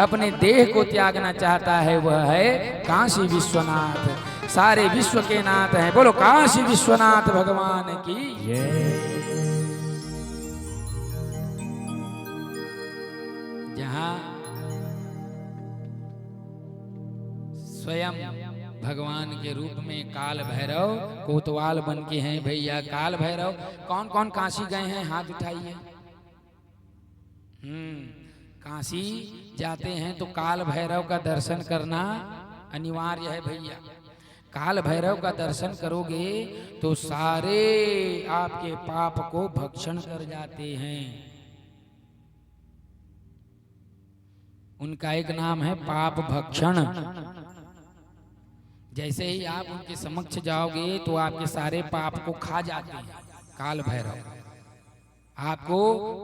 अपने देह को त्यागना चाहता है, वह है काशी विश्वनाथ। सारे विश्व के नाथ हैं। बोलो काशी विश्वनाथ भगवान की। जहाँ स्वयं भगवान के रूप में काल भैरव कोतवाल बन के हैं भैया। काल भैरव कौन कौन काशी गए हैं? हाथ उठाइए। काशी जाते हैं तो काल भैरव का दर्शन करना अनिवार्य है भैया। काल भैरव का दर्शन करोगे तो सारे आपके पाप को भक्षण कर जाते हैं। उनका एक नाम है पाप भक्षण। जैसे ही आप उनके समक्ष जाओगे तो आपके सारे पाप को खा जाते हैं काल भैरव। आपको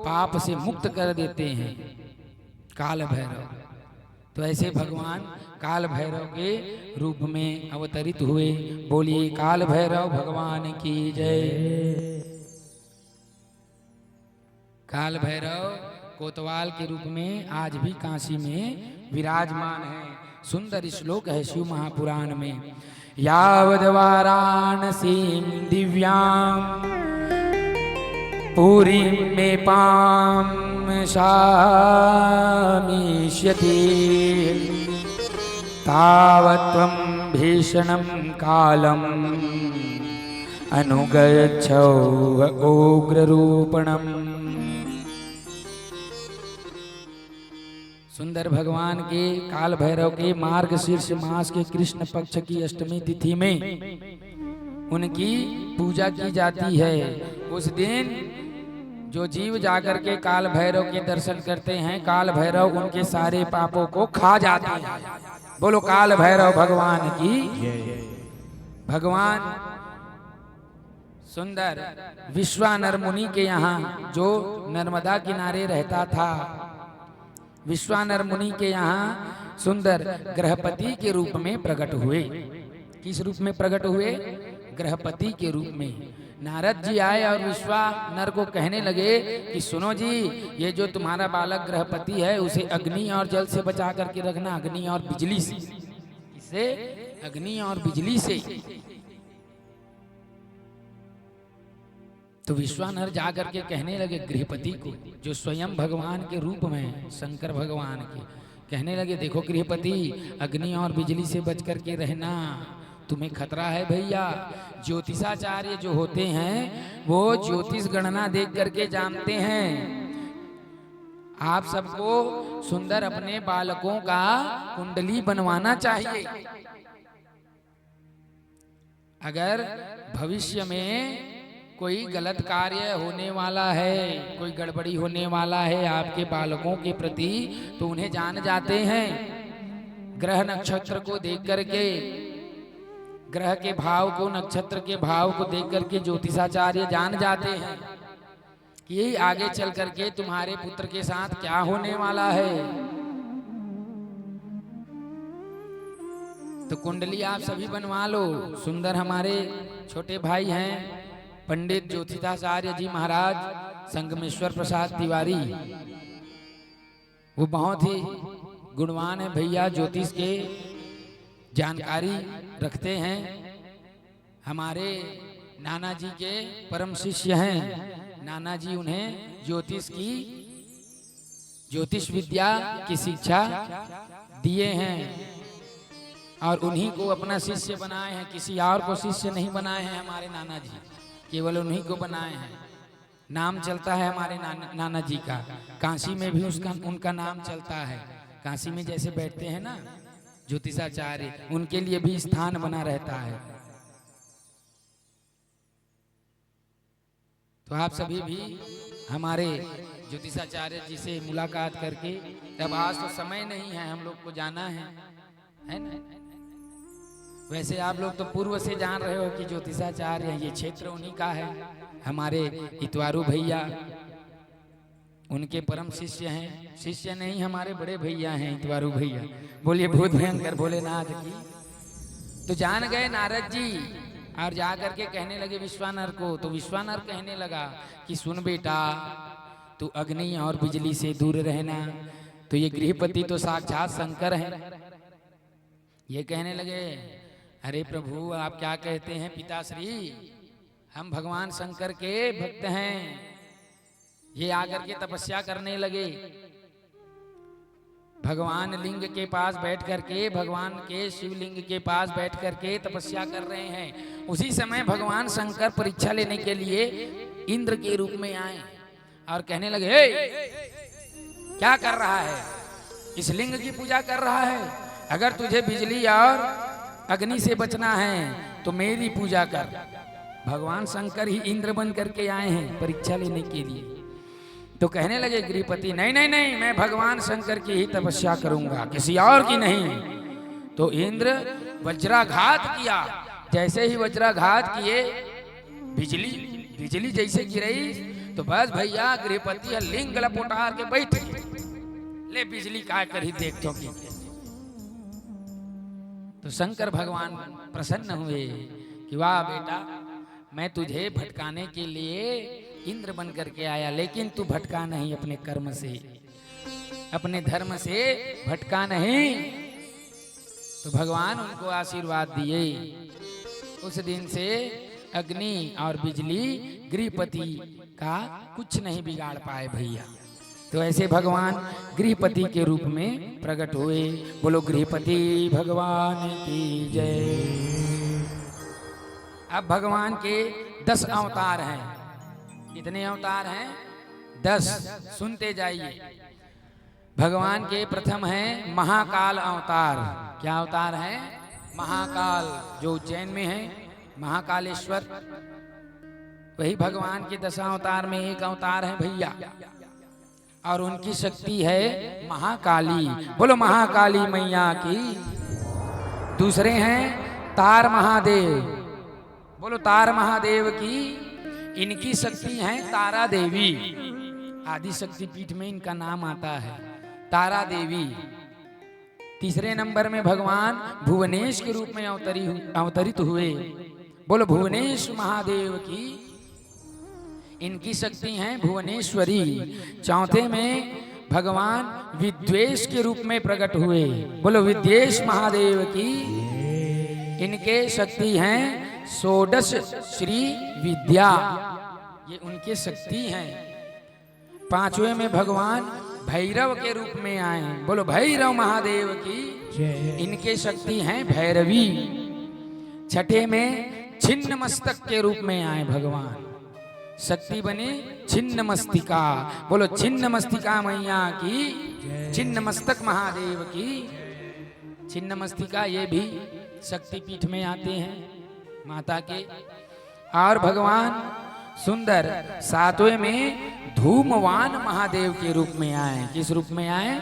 पाप से मुक्त कर देते हैं काल भैरव। तो ऐसे भगवान काल भैरव के रूप में अवतरित हुए। बोलिए काल भैरव भगवान की जय। काल भैरव कोतवाल के रूप में आज भी काशी में विराजमान है। सुंदर श्लोक है शिव महापुराण में। यावद वाराणसीं दिव्यां पुरी में पाम शामिष्यति तावत्वं भीषणं कालम् अनुगच्छौ उग्ररूपणम्। सुंदर भगवान के काल भैरव के मार्गशीर्ष मास के कृष्ण पक्ष की अष्टमी तिथि में उनकी पूजा की जाती है। उस दिन जो जीव जाकर के काल भैरव के दर्शन करते हैं, काल भैरव उनके सारे पापों को खा जाते हैं। बोलो काल भैरव भगवान की। भगवान सुंदर विश्वानर मुनि के यहाँ, जो नर्मदा किनारे रहता था, विश्वानर मुनि के यहाँ सुंदर गृहपति के रूप में प्रकट हुए। किस रूप में प्रकट हुए? गृहपति के रूप में। नारद जी आए और विश्वानर को कहने लगे कि सुनो जी, ये जो तुम्हारा बालक गृहपति है उसे अग्नि और जल से बचा करके रखना, अग्नि और बिजली से। इसे अग्नि और बिजली से। तो विश्वानर जाकर के कहने लगे गृहपति को, जो स्वयं भगवान के रूप में शंकर भगवान के, कहने लगे देखो गृहपति, अग्नि और बिजली से बच करके रहना, तुम्हें खतरा है भैया। ज्योतिषाचार्य जो होते हैं वो ज्योतिष गणना देख करके जानते हैं। आप सबको सुंदर अपने बालकों का कुंडली बनवाना चाहिए। अगर भविष्य में कोई गलत कार्य होने वाला है, कोई गड़बड़ी होने वाला है आपके बालकों के प्रति, तो उन्हें जान जाते हैं। ग्रह नक्षत्र को देख करके, ग्रह के भाव को, नक्षत्र के भाव को देख करके ज्योतिषाचार्य जान जाते हैं कि आगे चल करके तुम्हारे पुत्र के साथ क्या होने वाला है। तो कुंडली आप सभी बनवा लो। सुंदर हमारे छोटे भाई हैं पंडित ज्योतिषाचार्य जी महाराज संगमेश्वर प्रसाद तिवारी, वो बहुत ही गुणवान है भैया, ज्योतिष के जानकारी रखते हैं। हमारे नाना जी के परम शिष्य हैं। नाना जी उन्हें ज्योतिष विद्या की शिक्षा दिए हैं और उन्हीं को अपना शिष्य बनाए हैं। किसी और को शिष्य नहीं बनाए हैं हमारे नाना जी, केवल उन्हीं को बनाए हैं। नाम चलता है हमारे नाना जी का। काशी में भी उनका नाम चलता है। काशी में जैसे बैठते हैं ना ज्योतिषाचार्य, उनके लिए भी स्थान बना रहता है। तो आप सभी भी हमारे ज्योतिषाचार्य जी से मुलाकात करके, अब आज तो समय नहीं है, हम लोग को जाना है ना। वैसे आप लोग तो पूर्व से जान रहे हो कि ज्योतिषाचार्य ये क्षेत्र उन्हीं का है। हमारे इतवारू भैया उनके परम शिष्य हैं। शिष्य नहीं, हमारे बड़े भैया हैं इतवारू भैया। बोलिए भूत भयंकर भोलेनाथ की। तो जान गए नारद जी और जाकर के कहने लगे विश्वानर को। तो विश्वानर कहने लगा कि सुन बेटा, तू अग्नि और बिजली से दूर रहना। तो ये गृहपति तो साक्षात शंकर है। ये कहने लगे अरे प्रभु आप क्या कहते हैं पिताश्री, हम भगवान शंकर के भक्त हैं। ये आकर के तपस्या करने लगे। भगवान लिंग के पास बैठ करके, भगवान के शिवलिंग के पास बैठ करके तपस्या कर रहे हैं। उसी समय भगवान शंकर परीक्षा लेने के लिए इंद्र के रूप में आए और कहने लगे क्या कर रहा है, इस लिंग की पूजा कर रहा है। अगर तुझे बिजली और अग्नि से बचना है तो मेरी पूजा कर। भगवान शंकर ही इंद्र बन करके आए हैं परीक्षा लेने के लिए। तो कहने लगे गृहपति नहीं नहीं नहीं, मैं भगवान शंकर की ही तपस्या करूंगा, किसी और की नहीं। तो इंद्र वज्राघात किया। जैसे ही वज्राघात किए, बिजली जैसे गिरी तो बस भैया गृहपति लिंग लपोटा के बैठ ले, बिजली का कर ही देख तो। तो शंकर भगवान प्रसन्न हुए कि वाह बेटा, मैं तुझे भटकाने के लिए इंद्र बन करके आया, लेकिन तू भटका नहीं अपने कर्म से, अपने धर्म से भटका नहीं। तो भगवान उनको आशीर्वाद दिए। उस दिन से अग्नि और बिजली गृहपति का कुछ नहीं बिगाड़ पाए भैया। तो ऐसे भगवान गृहपति के रूप में प्रकट हुए। बोलो गृहपति भगवान की जय। अब भगवान के 10 अवतार हैं। कितने अवतार हैं? 10। सुनते जाइए। भगवान के प्रथम है महाकाल अवतार। क्या अवतार है? महाकाल, जो उज्जैन में है महाकालेश्वर, वही भगवान के 10 अवतार में एक अवतार है भैया। और उनकी शक्ति है महाकाली। बोलो महाकाली मैया की। दूसरे हैं तार महादेव। बोलो तार महादेव की। इनकी शक्ति है तारा देवी। आदि शक्ति पीठ में इनका नाम आता है तारा देवी। तीसरे नंबर में भगवान भुवनेश के रूप में अवतरित हुए। बोलो भुवनेश महादेव की। इनकी शक्ति है भुवनेश्वरी। चौथे में भगवान विद्वेश के रूप में प्रकट हुए। बोलो विद्वेश महादेव की। इनके शक्ति हैं षोडश श्री विद्या, ये उनके शक्ति हैं। पांचवें में भगवान भैरव के रूप में आए। बोलो भैरव महादेव की। इनके शक्ति हैं भैरवी। छठे में छिन्न मस्तक के रूप में आए भगवान। शक्ति बनी छिन्न मस्तिका। बोलो छिन्न मस्तिका मैया की। छिन्न मस्तक महादेव की। छिन्न मस्तिका ये भी शक्तिपीठ में आते हैं माता के। और भगवान सुंदर सातवें में धूमवान महादेव के रूप में आए। किस रूप में आए?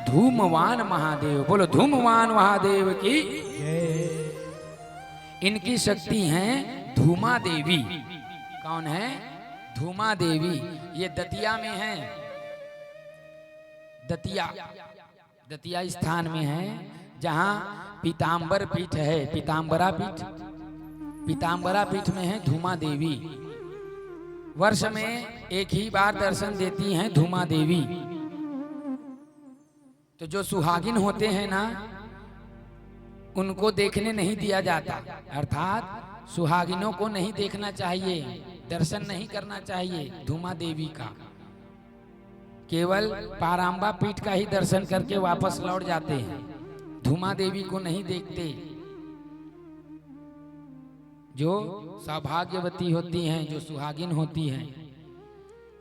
धूमवान महादेव। बोलो धूमवान महादेव की। इनकी शक्ति है धूमा देवी। कौन है? धूमा देवी। ये दतिया में है। दतिया स्थान में है जहाँ पीताम्बर पीठ है, पीताम्बरा पीठ, पीताम्बरा पीठ में है धूमा देवी। वर्ष में एक ही बार दर्शन देती हैं धूमा देवी। तो जो सुहागिन होते हैं ना, उनको देखने नहीं दिया जाता, अर्थात सुहागिनों को नहीं देखना चाहिए, दर्शन नहीं करना चाहिए धूमा देवी का। केवल पाराम्बा पीठ का ही दर्शन करके वापस लौट जाते हैं, धूमा देवी को नहीं देखते। जो सौभाग्यवती होती हैं, जो सुहागिन होती हैं,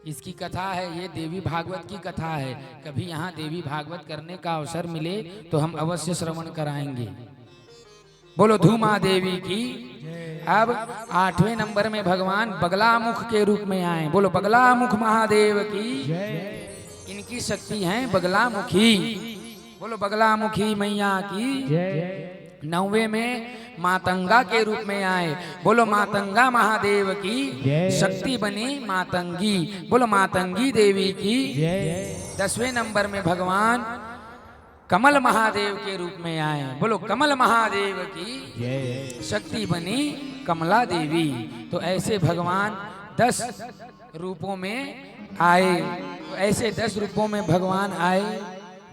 इसकी कथा है, ये देवी भागवत की कथा है। कभी यहाँ देवी भागवत करने का अवसर मिले तो हम अवश्य श्रवण कराएंगे। बोलो धूमा देवी की। अब 8वें नंबर में भगवान बगलामुख के रूप में आए। बोलो बगलामुख महादेव की। इनकी शक्ति है बगलामुखी। बोलो बगलामुखी मैया की। 9वें में मातंगा के रूप में आए। बोलो मातंगा महादेव की। शक्ति बनी मातंगी। बोलो मातंगी देवी की। 10वें नंबर में भगवान कमल महादेव के रूप में आए। बोलो कमल महादेव की। शक्ति बनी कमला देवी। तो ऐसे भगवान 10 रूपों में आए। तो ऐसे 10 रूपों में भगवान आए।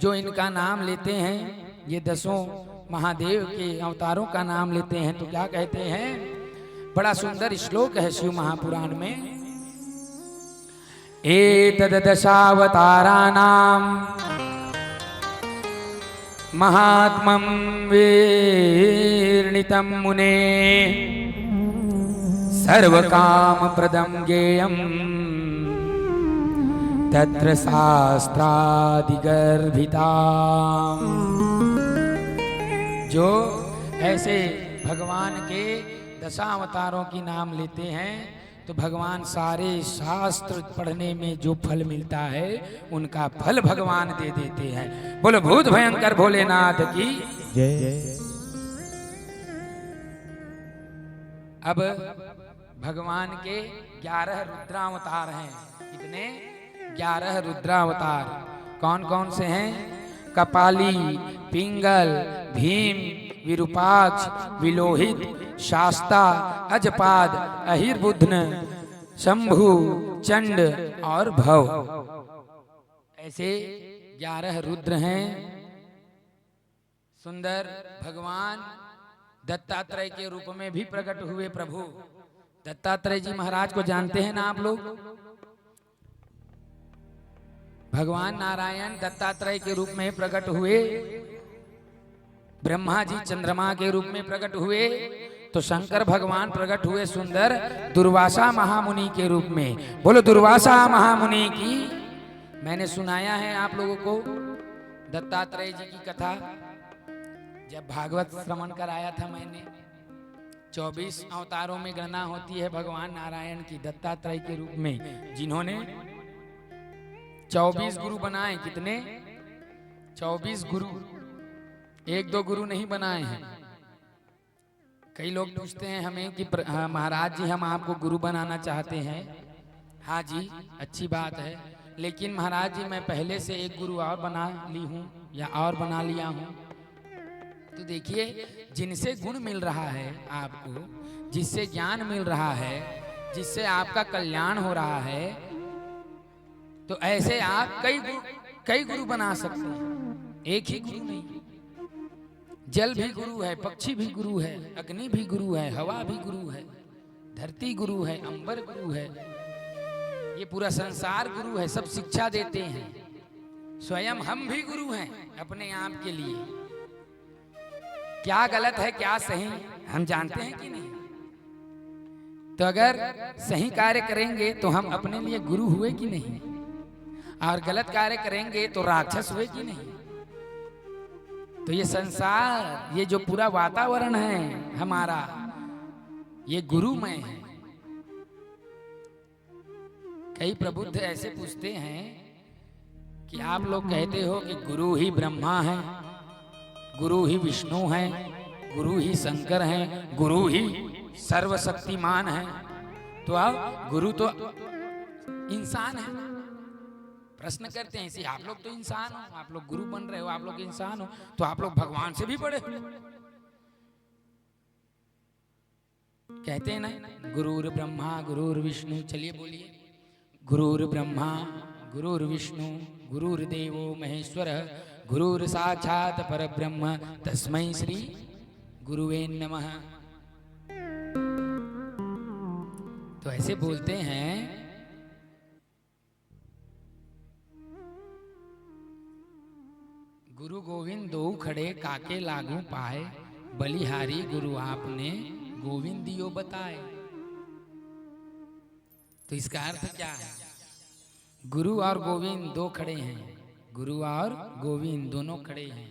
जो इनका नाम लेते हैं, ये 10 महादेव के अवतारों का नाम लेते हैं, तो क्या कहते हैं? बड़ा सुंदर श्लोक है शिव महापुराण में। एतद दशावताराणां महात्मं वर्णितं मुने सर्वकामप्रदं ज्ञेयं तत्र शास्त्रादिगर्भिताम्। जो ऐसे भगवान के दशावतारों की नाम लेते हैं, तो भगवान सारे शास्त्र पढ़ने में जो फल मिलता है, उनका फल भगवान दे देते हैं। बोलो भूत भयंकर भोलेनाथ की जय। अब भगवान के 11 रुद्रावतार हैं। कितने? 11 रुद्रावतार। कौन कौन से हैं? कपाली, पिंगल, भीम, विरूपाक्ष, विलोहित, शास्ता, अजपाद, अहिर्बुध्न, शंभु, चंड और भव। ऐसे 11 रुद्र हैं। सुंदर भगवान दत्तात्रेय के रूप में भी प्रकट हुए। प्रभु दत्तात्रेय जी महाराज को जानते हैं ना आप लोग? भगवान नारायण दत्तात्रेय के रूप में प्रकट हुए। ब्रह्मा जी चंद्रमा के रूप में प्रकट हुए, तो शंकर भगवान प्रकट हुए सुंदर दुर्वासा महामुनि के रूप में। बोलो दुर्वासा महामुनि की। मैंने सुनाया है आप लोगों को दत्तात्रेय जी की कथा। जब भागवत श्रवण कराया था मैंने, 24 अवतारों में गणना होती है भगवान नारायण की दत्तात्रेय के रूप में, जिन्होंने 24 गुरु बनाए। कितने? 24 गुरु। 1-2 गुरु नहीं बनाए हैं। कई लोग पूछते हैं हमें कि महाराज जी हम आपको गुरु बनाना चाहते हैं। हाँ जी, अच्छी बात है, लेकिन महाराज जी मैं पहले से एक गुरु और बना ली हूँ या और बना लिया हूँ। तो देखिए, जिनसे गुण मिल रहा है आपको, जिससे ज्ञान मिल रहा है, जिससे आपका कल्याण हो रहा है, तो ऐसे आप कई गुरु बना सकते हैं, एक ही गुरु नहीं। जल भी गुरु है, पक्षी भी गुरु है, अग्नि भी गुरु है, हवा भी गुरु है, धरती गुरु है, अंबर गुरु है, ये पूरा संसार गुरु है। सब शिक्षा देते हैं। स्वयं हम भी गुरु हैं अपने आप के लिए। क्या गलत है क्या सही हम जानते हैं कि नहीं? तो अगर सही कार्य करेंगे तो हम अपने लिए गुरु हुए कि नहीं, और गलत कार्य करेंगे तो राक्षस हुए कि नहीं? तो ये संसार, ये जो पूरा वातावरण है हमारा, ये गुरुमय है। कई प्रबुद्ध ऐसे पूछते हैं कि आप लोग कहते हो कि गुरु ही ब्रह्मा है, गुरु ही विष्णु है, गुरु ही शंकर है, गुरु ही सर्वशक्तिमान है, तो अब गुरु तो इंसान है। प्रश्न करते हैं, इसी आप लोग तो इंसान हो, आप लोग गुरु बन रहे हो, आप लोग इंसान हो, तो आप लोग भगवान से भी बड़े हो। कहते हैं ना, गुरुर ब्रह्मा गुरुर विष्णु, चलिए बोलिए, गुरुर ब्रह्मा गुरुर विष्णु गुरुर्देवो महेश्वर गुरुर साक्षात परब्रह्म तस्मै श्री गुरुवे नमः। तो ऐसे बोलते हैं। गुरु गोविंद दो खड़े काके लागू पाए, बलिहारी गुरु आपने गोविंद दियो बताए। तो इसका अर्थ क्या है? गुरु और गोविंद दो खड़े हैं, गुरु और गोविंद दोनों खड़े हैं,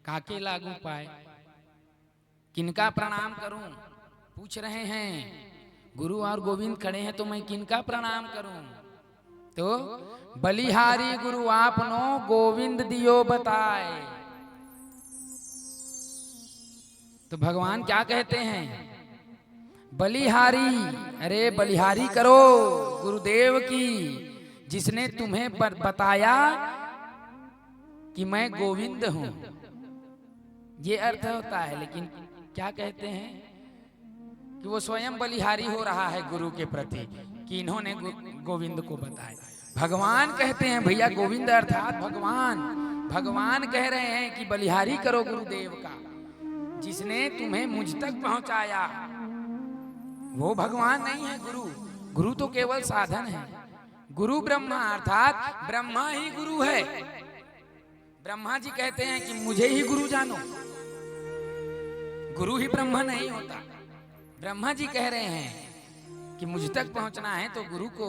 काके लागू पाए, किनका प्रणाम करूं? पूछ रहे हैं, गुरु और गोविंद खड़े हैं तो मैं किनका प्रणाम करूं? तो बलिहारी गुरु आपनो गोविंद दियो बताए। तो भगवान क्या कहते हैं? बलिहारी, अरे बलिहारी करो गुरुदेव की, जिसने तुम्हें बताया कि मैं गोविंद हूं। ये अर्थ होता है, लेकिन क्या कहते हैं कि वो स्वयं बलिहारी हो रहा है गुरु के प्रति, कि इन्होंने गोविंद को बताया। भगवान कहते हैं भैया, गोविंद अर्थात भगवान, भगवान कह रहे हैं कि बलिहारी करो गुरुदेव का, जिसने तुम्हें मुझ तक पहुंचाया। वो भगवान नहीं है गुरु, गुरु तो केवल साधन है। गुरु ब्रह्मा अर्थात ब्रह्मा ही गुरु है। ब्रह्मा जी कहते हैं कि मुझे ही गुरु जानो, गुरु ही ब्रह्मा नहीं होता। ब्रह्मा जी कह रहे हैं कि मुझ तक पहुंचना है तो गुरु को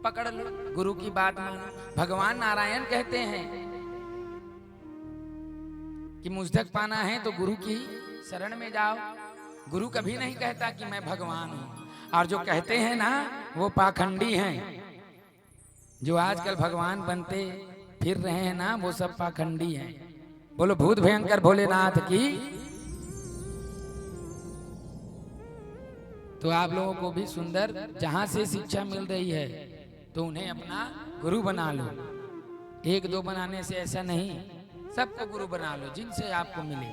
पकड़ लो, गुरु की बात मानो। भगवान नारायण कहते हैं कि मुझ तक पाना है तो गुरु की शरण में जाओ। गुरु कभी नहीं कहता कि मैं भगवान हूं। और जो कहते हैं ना, वो पाखंडी हैं। जो आजकल भगवान बनते फिर रहे हैं ना, वो सब पाखंडी हैं। बोलो भूत भयंकर भोलेनाथ की। तो आप लोगों को भी सुंदर जहां से शिक्षा मिल रही है तो उन्हें अपना गुरु बना लो। एक दो बनाने से ऐसा नहीं, सबको गुरु बना लो जिनसे आपको मिले।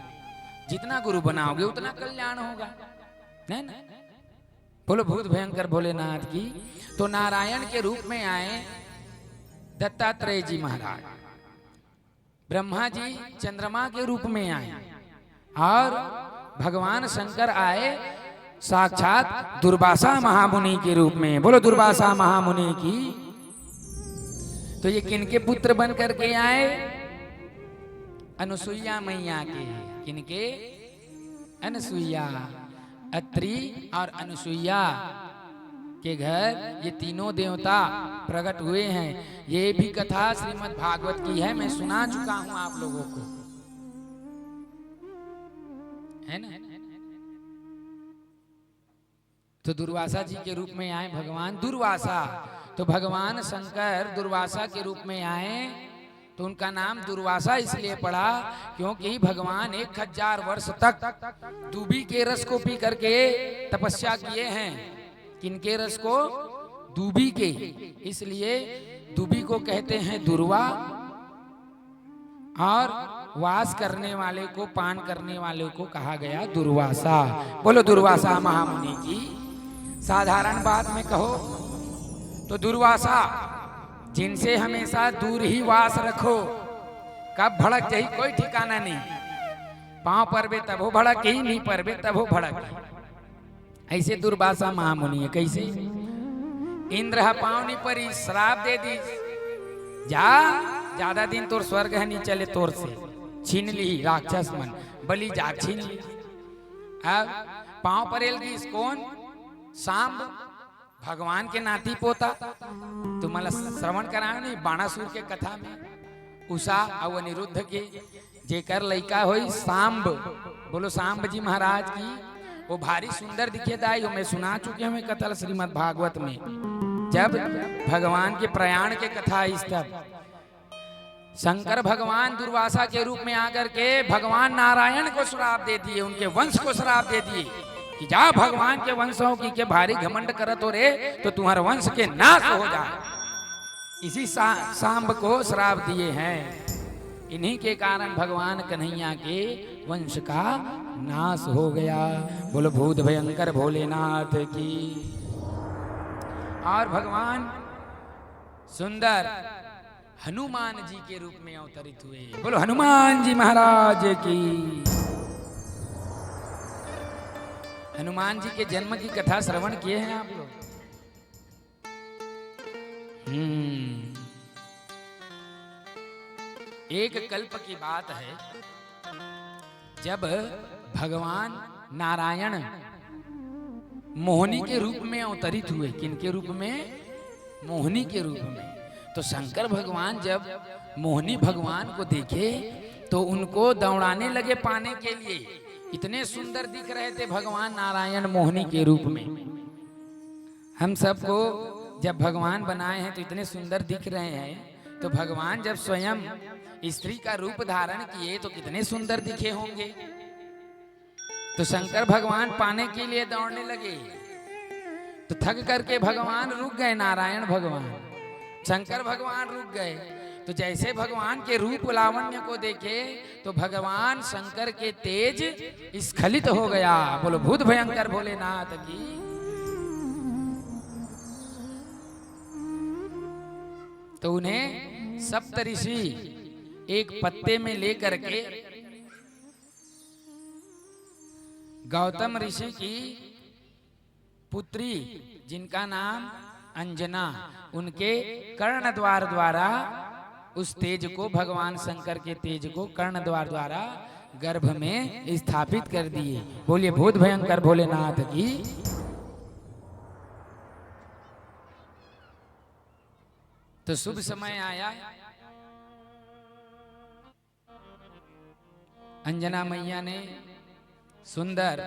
जितना गुरु बनाओगे उतना कल्याण होगा, नहीं ना? बोलो भूत भयंकर भोलेनाथ की। तो नारायण के रूप में आए दत्तात्रेय जी महाराज, ब्रह्मा जी चंद्रमा के रूप में आए, और भगवान शंकर आए साक्षात दुर्वासा महामुनि के रूप में। बोलो दुर्वासा महामुनि की। तो ये किनके पुत्र बन करके आए? अनुसुईया मैया के। किनके? अनुसुईया। अत्रि और अनुसुईया के घर ये तीनों देवता प्रकट हुए हैं। ये भी कथा श्रीमद् भागवत की है, मैं सुना चुका हूं आप लोगों को, है ना? तो दुर्वासा जी के रूप में आए भगवान दुर्वासा। तो भगवान शंकर दुर्वासा के रूप में आए, तो उनका नाम दुर्वासा इसलिए पड़ा क्योंकि भगवान 1000 वर्ष तक दूबी के रस को पी करके तपस्या किए हैं। किनके रस को? दूबी के। इसलिए दूबी को कहते हैं दुर्वा, और वास करने वाले को, पान करने वाले को कहा गया दुर्वासा। बोलो दुर्वासा महामुनि की। साधारण बात में कहो तो दुर्वासा, जिनसे हमेशा दूर ही वास रखो, कब भड़क जाही कोई ठिकाना नहीं। पांव पर बे तब हो भड़क ही, नहीं पर बे तब हो भड़क। ऐसे दुर्वासा महामुनि है। कैसे? इंद्र पांव नहीं परी, श्राप दे दी, जा ज्यादा दिन तोर स्वर्ग है नहीं चले तोर से, छीन ली राक्षस मन, बलि जा छीन ली। अब पांव पर एल गई कौन? सांब, भगवान के नाती पोता। तुम्हारा श्रवण कराए नहीं बाणासुर के कथा में, उषा और अनिरुद्ध के जेकर लइका होई सांब। बोलो सांब जी महाराज की। वो भारी सुंदर दिखे दाई, मैं सुना चुके हमें कथा श्रीमद् भागवत में। जब भगवान के प्रयाण के कथा इस तब शंकर भगवान दुर्वासा के रूप में आकर के भगवान नारायण को श्राप दे दिए, उनके वंश को श्राप दे दिए कि जा भगवान के वंशों की के भारी घमंड करत हो रे तो तुम्हारे वंश के नाश हो जाए। इसी सांब को श्राप दिए हैं। इन्हीं के कारण भगवान कन्हैया के वंश का नाश हो गया। बोलो भूत भयंकर भोलेनाथ की। और भगवान सुंदर हनुमान जी के रूप में अवतरित हुए। बोलो हनुमान जी महाराज की। हनुमान जी के जन्म की कथा श्रवण किए हैं आप लोग? एक कल्प की बात है, जब भगवान नारायण मोहिनी के रूप में अवतरित हुए। किनके रूप में? मोहिनी के रूप में। तो शंकर भगवान जब मोहिनी भगवान को देखे तो उनको दौड़ाने लगे पाने के लिए। इतने सुंदर दिख रहे थे भगवान नारायण मोहिनी के रूप में। हम सबको जब भगवान बनाए हैं तो इतने सुंदर दिख रहे हैं, तो भगवान जब स्वयं स्त्री का रूप धारण किए तो कितने सुंदर दिखे होंगे। तो शंकर भगवान पाने के लिए दौड़ने लगे, तो थक करके भगवान रुक गए। नारायण भगवान, शंकर भगवान रुक गए। तो जैसे भगवान के रूप लावण्य को देखे तो भगवान शंकर के तेज स्खलित हो गया। बोलो भूत भयंकर भोलेनाथ की। तो उन्हें सप्तऋषि एक पत्ते में लेकर के गौतम ऋषि की पुत्री, जिनका नाम अंजना, उनके कर्ण द्वार द्वारा उस तेज को, भगवान शंकर के तेज को कर्ण द्वार द्वारा गर्भ में स्थापित कर दिए। बोलिए भूत भयंकर भोलेनाथ की। तो शुभ समय आया, अंजना मैया ने सुंदर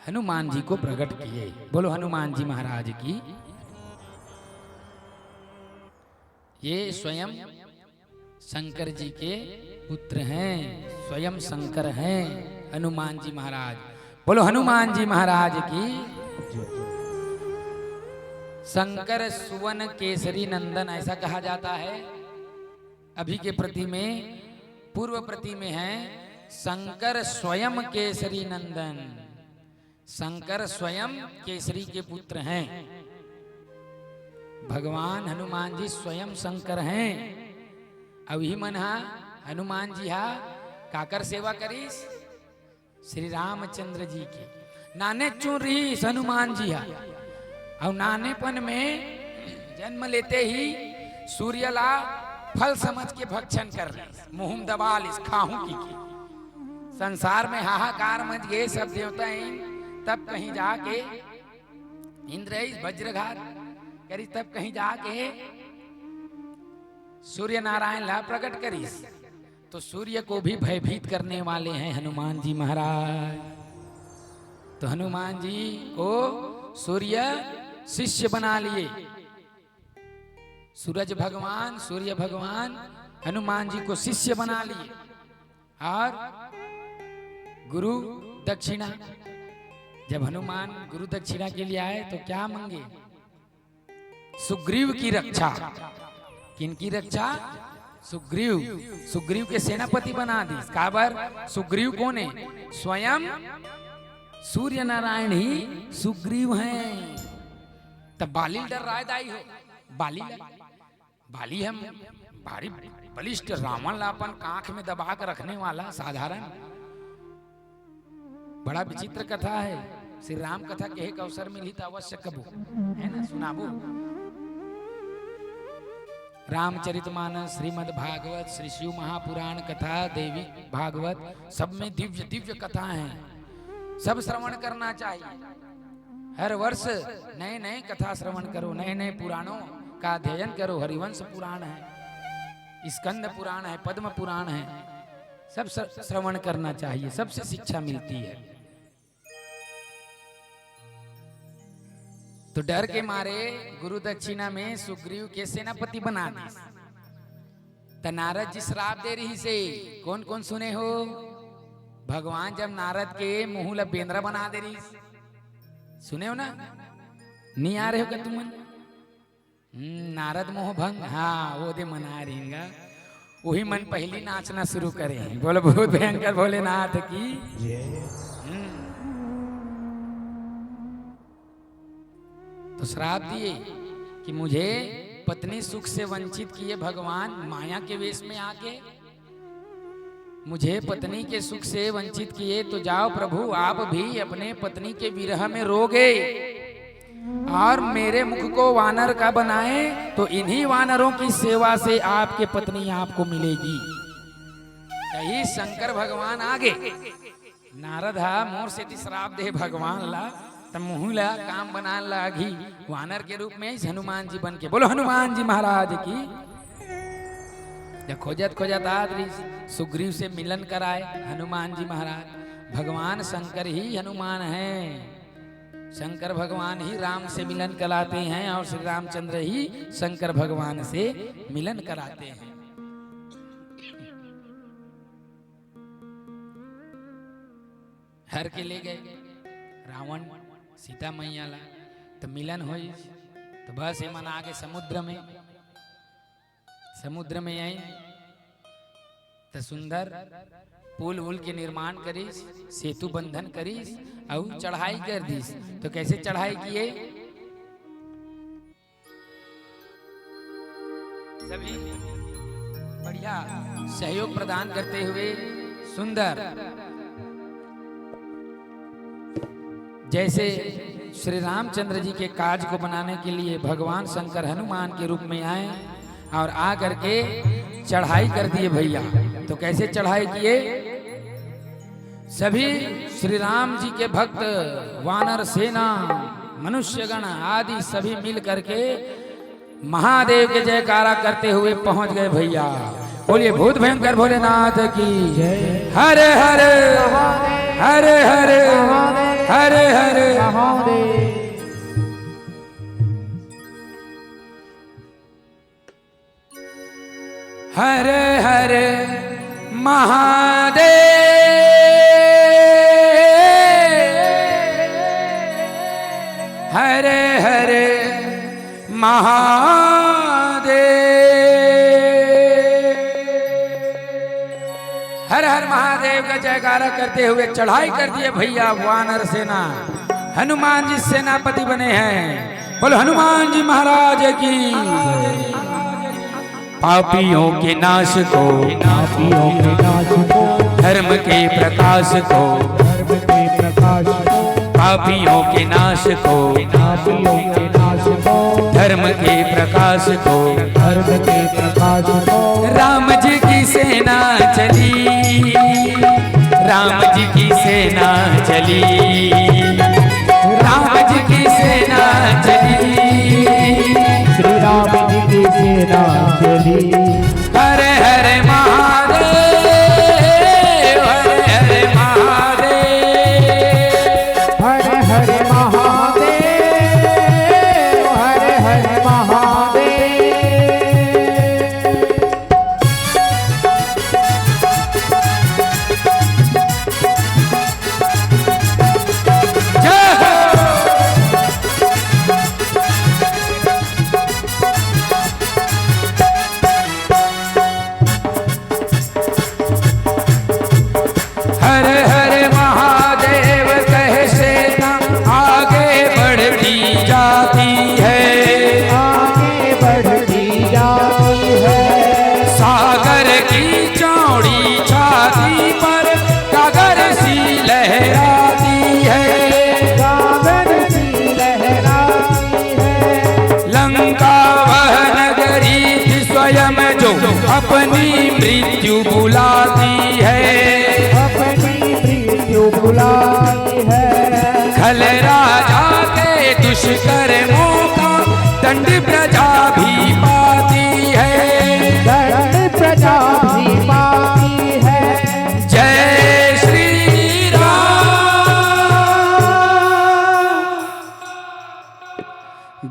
हनुमान जी को प्रकट किए। बोलो हनुमान जी महाराज की। ये स्वयं शंकर जी के पुत्र हैं, स्वयं शंकर हैं हनुमान जी महाराज। बोलो हनुमान जी महाराज की। शंकर सुवन केसरी नंदन ऐसा कहा जाता है। अभी के प्रति में, पूर्व प्रति में है शंकर स्वयं केसरी नंदन। शंकर स्वयं केसरी के पुत्र हैं। भगवान हनुमान जी स्वयं शंकर हैं। अभी मन हनुमान जी हा काकर सेवा करीस? श्री रामचंद्र जी की नाने चुन रही हनुमान जी हा। और नानेपन में जन्म लेते ही सूर्यला फल समझ के भक्षण कर रहे, मुंह दबाल इस खाहू की। संसार में हाहाकार मच गए सब देवता हैं। तब कहीं जाके इंद्र वज्रघात करी, तब कहीं जाके सूर्य नारायण ला प्रकट करी। तो सूर्य को भी भयभीत करने वाले हैं हनुमान जी महाराज। तो हनुमान जी को सूर्य शिष्य बना लिए। सूरज भगवान, सूर्य भगवान हनुमान जी को शिष्य बना लिए। और गुरु दक्षिणा, जब हनुमान गुरु दक्षिणा के लिए आए तो क्या मांगे? सुग्रीव की रक्षा। किनकी रक्षा? सुग्रीव। सुग्रीव के सेनापति बना दी। काबर? सुग्रीव कौन है? स्वयं सूर्य नारायण ही सुग्रीव हैं। तब बाली डर रायदाई हो। बाली हम भारी बलिष्ठ, रावण ला अपन कांख में दबा कर रखने वाला साधारण। बड़ा विचित्र कथा है। श्री राम कथा के एक अवसर मिली तो अवश्य कबू, है ना, सुनाबो। रामचरितमानस, श्रीमद् भागवत, श्री शिव महापुराण कथा, देवी भागवत, सब में दिव्य दिव्य कथा हैं। सब श्रवण करना चाहिए। हर वर्ष नए नए कथा श्रवण करो, नए नए पुराणों का अध्ययन करो। हरिवंश पुराण है, स्कंद पुराण है, पद्म पुराण है, सब श्रवण करना चाहिए। सबसे शिक्षा मिलती है। तो डर के मारे गुरु दक्षिणा में सुग्रीव के सेनापति बना दी। तो नारद जी श्राप दे रही से कौन कौन सुने हो? भगवान जब नारद के मुंह ला बेंद्रा बना दे रही, सुने हो ना? नहीं आ रहे हो क्या तुम? नारद मोह भंग, हाँ वो दे मना रहेगा। वही मन पहली नाचना शुरू करे। बोलो बहुत भयंकर भोलेनाथ की। तो श्राप दिए कि मुझे पत्नी सुख से वंचित किए भगवान माया के वेश में आके, मुझे पत्नी के सुख से वंचित किए, तो जाओ प्रभु आप भी अपने पत्नी के विरह में रोगे और मेरे मुख को वानर का बनाए, तो इन्हीं वानरों की सेवा से आपके पत्नी आपको मिलेगी। यही शंकर भगवान आगे नारद हा मोर से श्राप दे भगवान ला, तब मुँह ला काम बना लागी वानर के रूप में हनुमान जी बन के। बोलो हनुमान जी महाराज की। जब खोजत खोजत आदि सुग्रीव से मिलन कराए हनुमान जी महाराज। भगवान शंकर ही हनुमान हैं, शंकर भगवान ही राम से मिलन कराते हैं और श्री रामचंद्र ही शंकर भगवान से मिलन कराते हैं। हर के ले गए रावण सीता मैया ला, तो मिलन हो तो बस मन आगे समुद्र में आई तो सुंदर पुल वुल के निर्माण करीस, सेतु बंधन करीस और चढ़ाई कर दीस। तो कैसे चढ़ाई किए? सभी बढ़िया सहयोग प्रदान करते हुए सुंदर, जैसे श्री रामचंद्र जी के काज को बनाने के लिए भगवान शंकर हनुमान के रूप में आए और आ करके चढ़ाई कर दिए भैया। तो कैसे चढ़ाई किए? सभी श्री राम जी के भक्त वानर सेना मनुष्यगण आदि सभी मिल करके महादेव के जयकारा करते हुए पहुंच गए भैया। बोलिए भूत भयंकर भोलेनाथ की। हरे हरे हरे हरे हरे हरे हरे हरे महादेव हरे हरे महादेव हर हर महादेव का जयकारा करते हुए चढ़ाई कर दिए भैया वानर सेना। हनुमान जी सेनापति बने हैं। बोलो हनुमान जी महाराज की। पापियों के नाश को, पापियों के नाश को, धर्म के प्रकाश को, धर्म के प्रकाश को, पापियों के नाश को, पापियों के नाश को, धर्म के प्रकाश को, धर्म के प्रकाश को, राम जी की सेना चली, राम जी की सेना चली, राम जी की सेना चली, श्री राम जी की सेना चली। हरे हरे महादेव हरे हरे महादेव हरे हरे महादेव हरे हरे महादेव। जय हो। हरे हरे महादेव कहे सेना आगे बढ़ती जाती है, आगे बढ़ती जाती है, सागर की चौड़ी छाती पर कागर सी लहराती है, सागर सी लहराती है, लंका वह नगरी थी स्वयं जो अपनी मृत्यु बुलाती है, अपनी मृत्यु बुलाई है, खल राजा के दुष्कर्मों का दंड प्रजा भी पाती है, दंड प्रजा भी पाती है। जय श्री राम।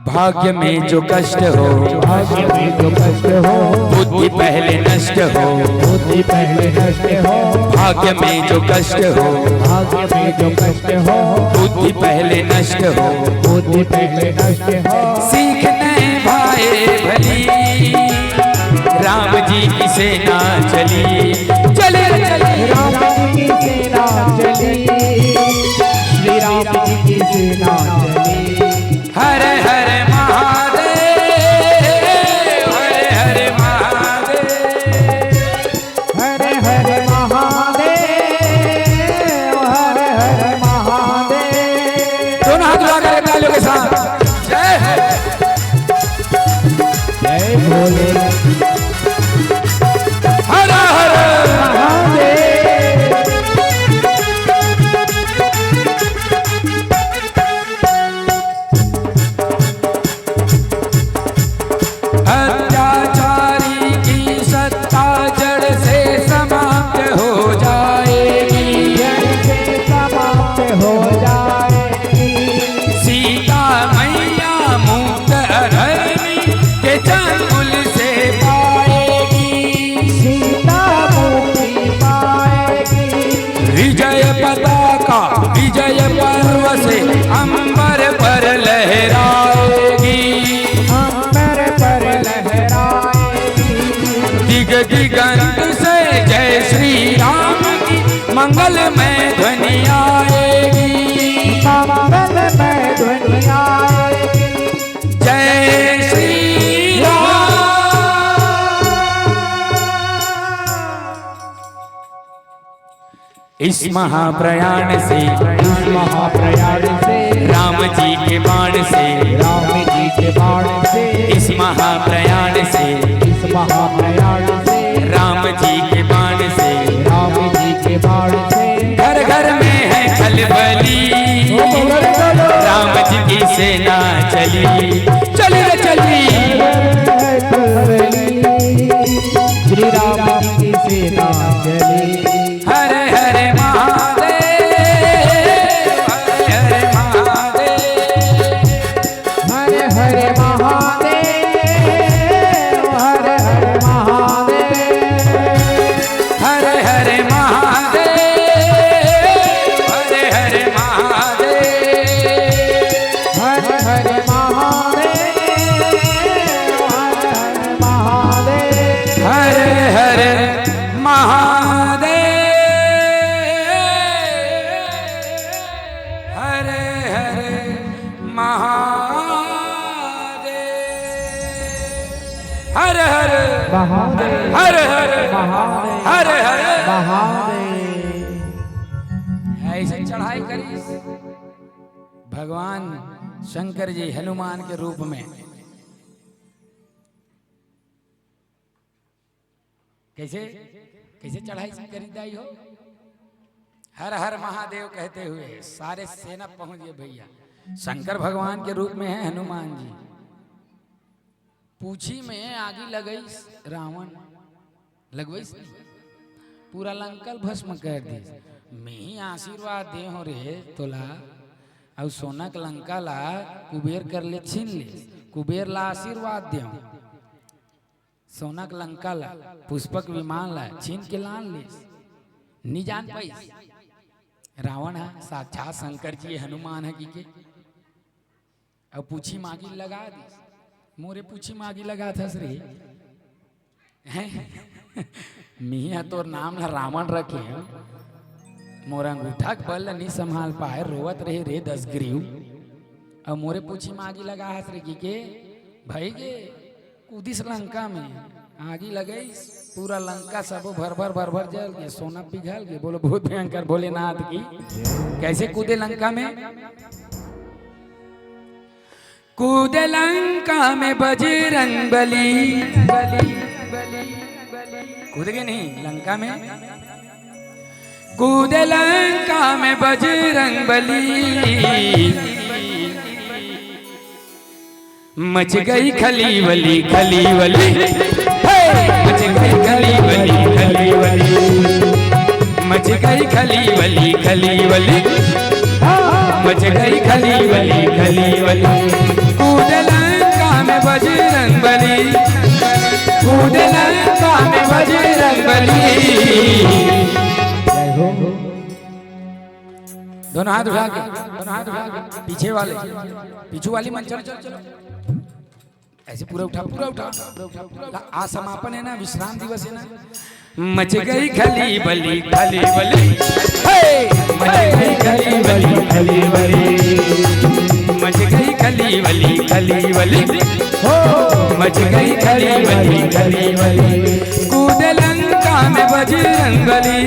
भाग्य में जो कष्ट हो, भाग्य में जो कष्ट हो, बुद्धि पहले नष्ट हो, बुद्धि पहले नष्ट हो, भाग्य में जो कष्ट हो, भाग्य में जो कष्ट हो, बुद्धि पहले नष्ट हो, बुद्धि पहले नष्ट हो। सीख नहीं भाई जाए भली, राम जी की सेना चली, चले चले राम जी की सेना चली, श्री राम जी की सेना चली। हर हर महादेव, हर हर महादेव, हर हर महादेव, हर हर महादेव। दोनों हाथ लगा कर तालियों के साथ जय हो। जय भोले हर हर महादेव। अत्याचारी की सत्ता जड़ से समाप्त हो जाएगी, जड़ से समाप्त हो जाएगी। सीता मैया मुक्त अधर्मी के चंगुल से पाएगी, सीता मुक्ति पाएगी। विजय पताका विजय पर्व से अंबर पर लहराएगी, अंबर पर लहराएगी। दिग दिगंत से जय श्री राम की मंगलमय ध्वनि आएगी, मंगलमय ध्वनि आएगी। जय श्री राम। इस महाप्रयाण से, इस महाप्रयाण से, राम जी के बाण से, राम जी के बाण से, इस महाप्रयाण से, इस महाप्रयाण से, राम जी के बाण से, राम जी के बाण से। घर घर में है खलबली, राम जी की सेना चली, चली रे चली। श्री राम जी की सेना चली। हर हर महादेव, हर हर महादेव, हर हर महादेव, हर हर महादेव। हर हर महादेव, हर हर महादेव, हर हर महादेव, हर हर महादेव। हर हर महादेव, हर हर महादेव, हर हर महादेव, हर हर महादेव, हर हर। महादेव। ऐसे चढ़ाई करी भगवान शंकर जी हनुमान के रूप में। कैसे कैसे चढ़ाई करी दाई हो। हर हर महादेव कहते हुए सारे सेना पहुंच गए भैया। शंकर भगवान के रूप में है हनुमान जी। पूछी में आगी लगई रावण, लगवई पूरा लंकल भस्म कर दी। मैं ही आशीर्वाद दे हो रे तोला और सोना के लंका ला कुबेर कर ले छीन ले। कुबेर ला आशीर्वाद दे, सोना के लंका ला पुष्पक विमान ला छीन के लान ले। नहीं जान पाई रावण है साक्षात शंकर जी हनुमान है की के। अब पूछी मागी लगा दी, मोरे पूछी मागी लगा था श्री मिया तोर नाम ला रावण रखे हैं। मोरा अंगूठा के बल नहीं संभाल पाए, रोवत रहे रे 10 ग्रीव। अब मोरे पूछी में आगी लगा हस रे की के भाई के कूदिस लंका में आगी लगई पूरा लंका सब भर भर जल गए, सोना पिघल गए। बोलो बहुत भयंकर भोलेनाथ की। कैसे कूदे लंका में? कूदे लंका में बजरंग बली, कूद गए नहीं लंका में। कूदे लंका में बजरंग बली, मच गई खलीवली खलीवली, मच गई खलीवली खलीवली, मच गई खलीवली खलीवली, मच गई खलीवली खलीवली। कूद लंका में बजरंग बली, कूद लंका में बजरंग बली। दोनों हाथ उठा के, दोनों हाथ उठा के, पीछे वाले पीछू वाली मन चलो चलो चलो। ऐसे पूरा उठा आज समापन है ना, विश्राम दिवस है ना। मच गई खली बली खली बली, मच गई खली बली खली बली, मच गई खली बली खली बली, मच गई खली बली खली बली। कूद लंका में बजरंग बली,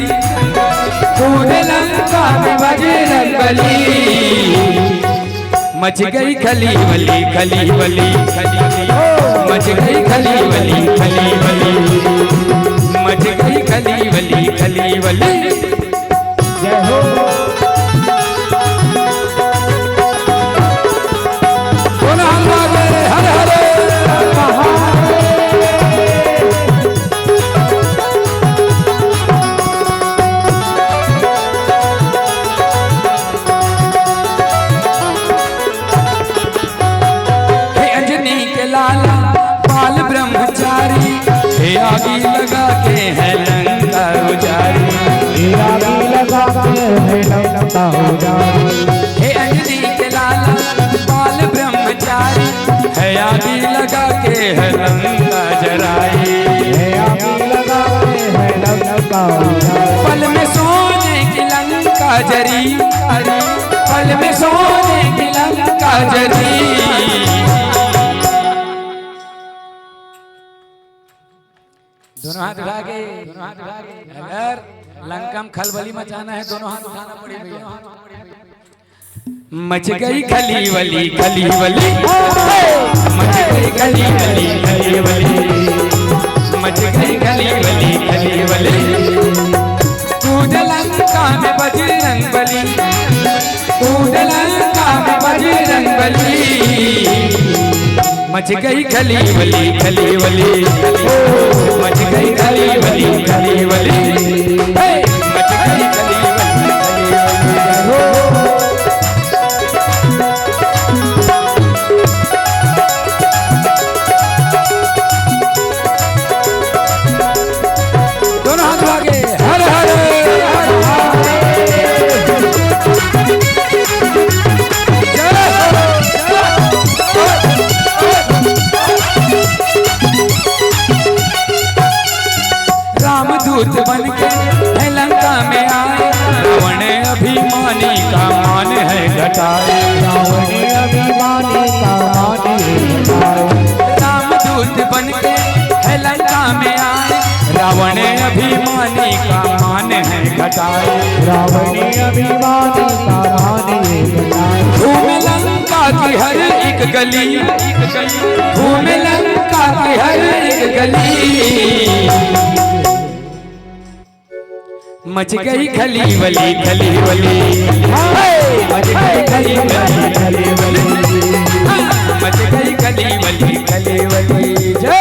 कूद लंका में बजरंग बली, मच गई खली बली खली बली, मच गई खली बली खली बली, मच गई खली बली खली बली। जय हो हर हरे आगी लगा के है लंका उजारी, आगी लगा के है लंका उजारी। हे अंजनी के लाला बाल ब्रह्मचारी, है आगी लगा के है लंका जराई, है आगी लगा के है लंका उजारी। पल में सोने की लंका जरी, पल में सोने की लंका जरी। दोनों हाथ उठा के, अगर लंका में खलबली मचाना है दोनों हाथ उठाना पड़ेगा। मच गई खली बली खली बली, मच गई खली बली खली बली, मच गई खली बली खली बली। कूद लंका में बजरंग बली, कूद लंका में बजरंग बली, मच गई खली बली खली बली, मच गई खली बली खली बली, मच गई खली बली खली बली। दोनों हाथ आगे हर हर रामदूत बन के है लंका में आए, रावण अभिमानी का मान है घटाए, रावण अभिमानी का मान है घटाए। रामदूत बन के है लंका में आए, रावण अभिमानी का मान है घटाए, रावण अभिमानी का मान है घटाए। घूम लंका की हर एक गली, घूम लंका की हर एक गली, मच गई खली बली खली बली, मच गई खली बली खली बली, मच गई खली बली खली बली। जय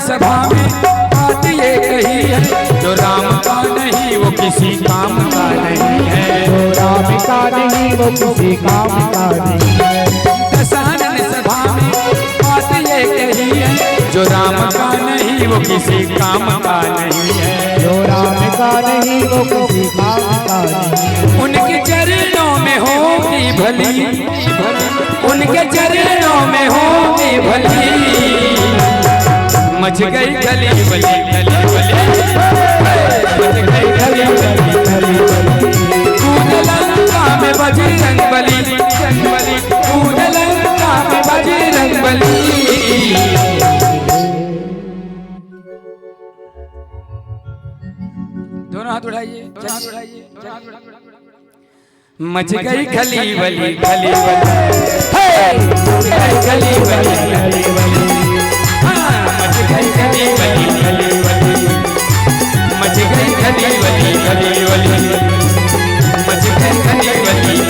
सभा में बात ये कही है, जो राम का नहीं वो किसी काम का नहीं है, जो राम का नहीं वो किसी काम का नहीं है। दशानन सभा में बात ये कही है, जो राम का नहीं वो किसी काम का नहीं है, जो राम का नहीं वो किसी काम का नहीं है। उनके चरणों में होगी भली, उनके चरणों में होगी भली, मच गई खली बली खली बली, मच गई खली बली खली बली। कूद लंका में बजरंग बली, कूद लंका में बजरंग बली। दोनों हाथ उठाइए, मच गई खली बली खली बली, मच गई खली बली खली बली, मच गई खली बली खली बली, मच गई खली बली खली बली, मच गई खली बली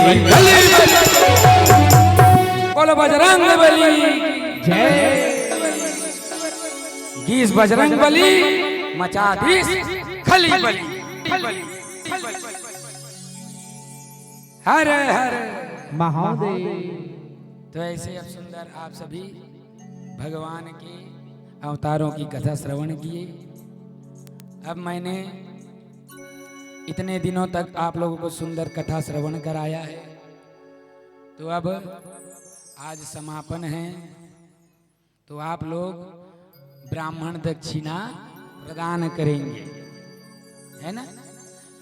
खली बली। बोलो बजरंग बली जय। गीस बजरंग बली मचा दीस खली बली। हर हर महादेव। तो ऐसे अब सुंदर आप सभी भगवान के अवतारों की कथा श्रवण किए। अब मैंने इतने दिनों तक आप लोगों को सुंदर कथा श्रवण कराया है, तो अब आज समापन है। तो आप लोग ब्राह्मण दक्षिणा प्रदान करेंगे, है ना?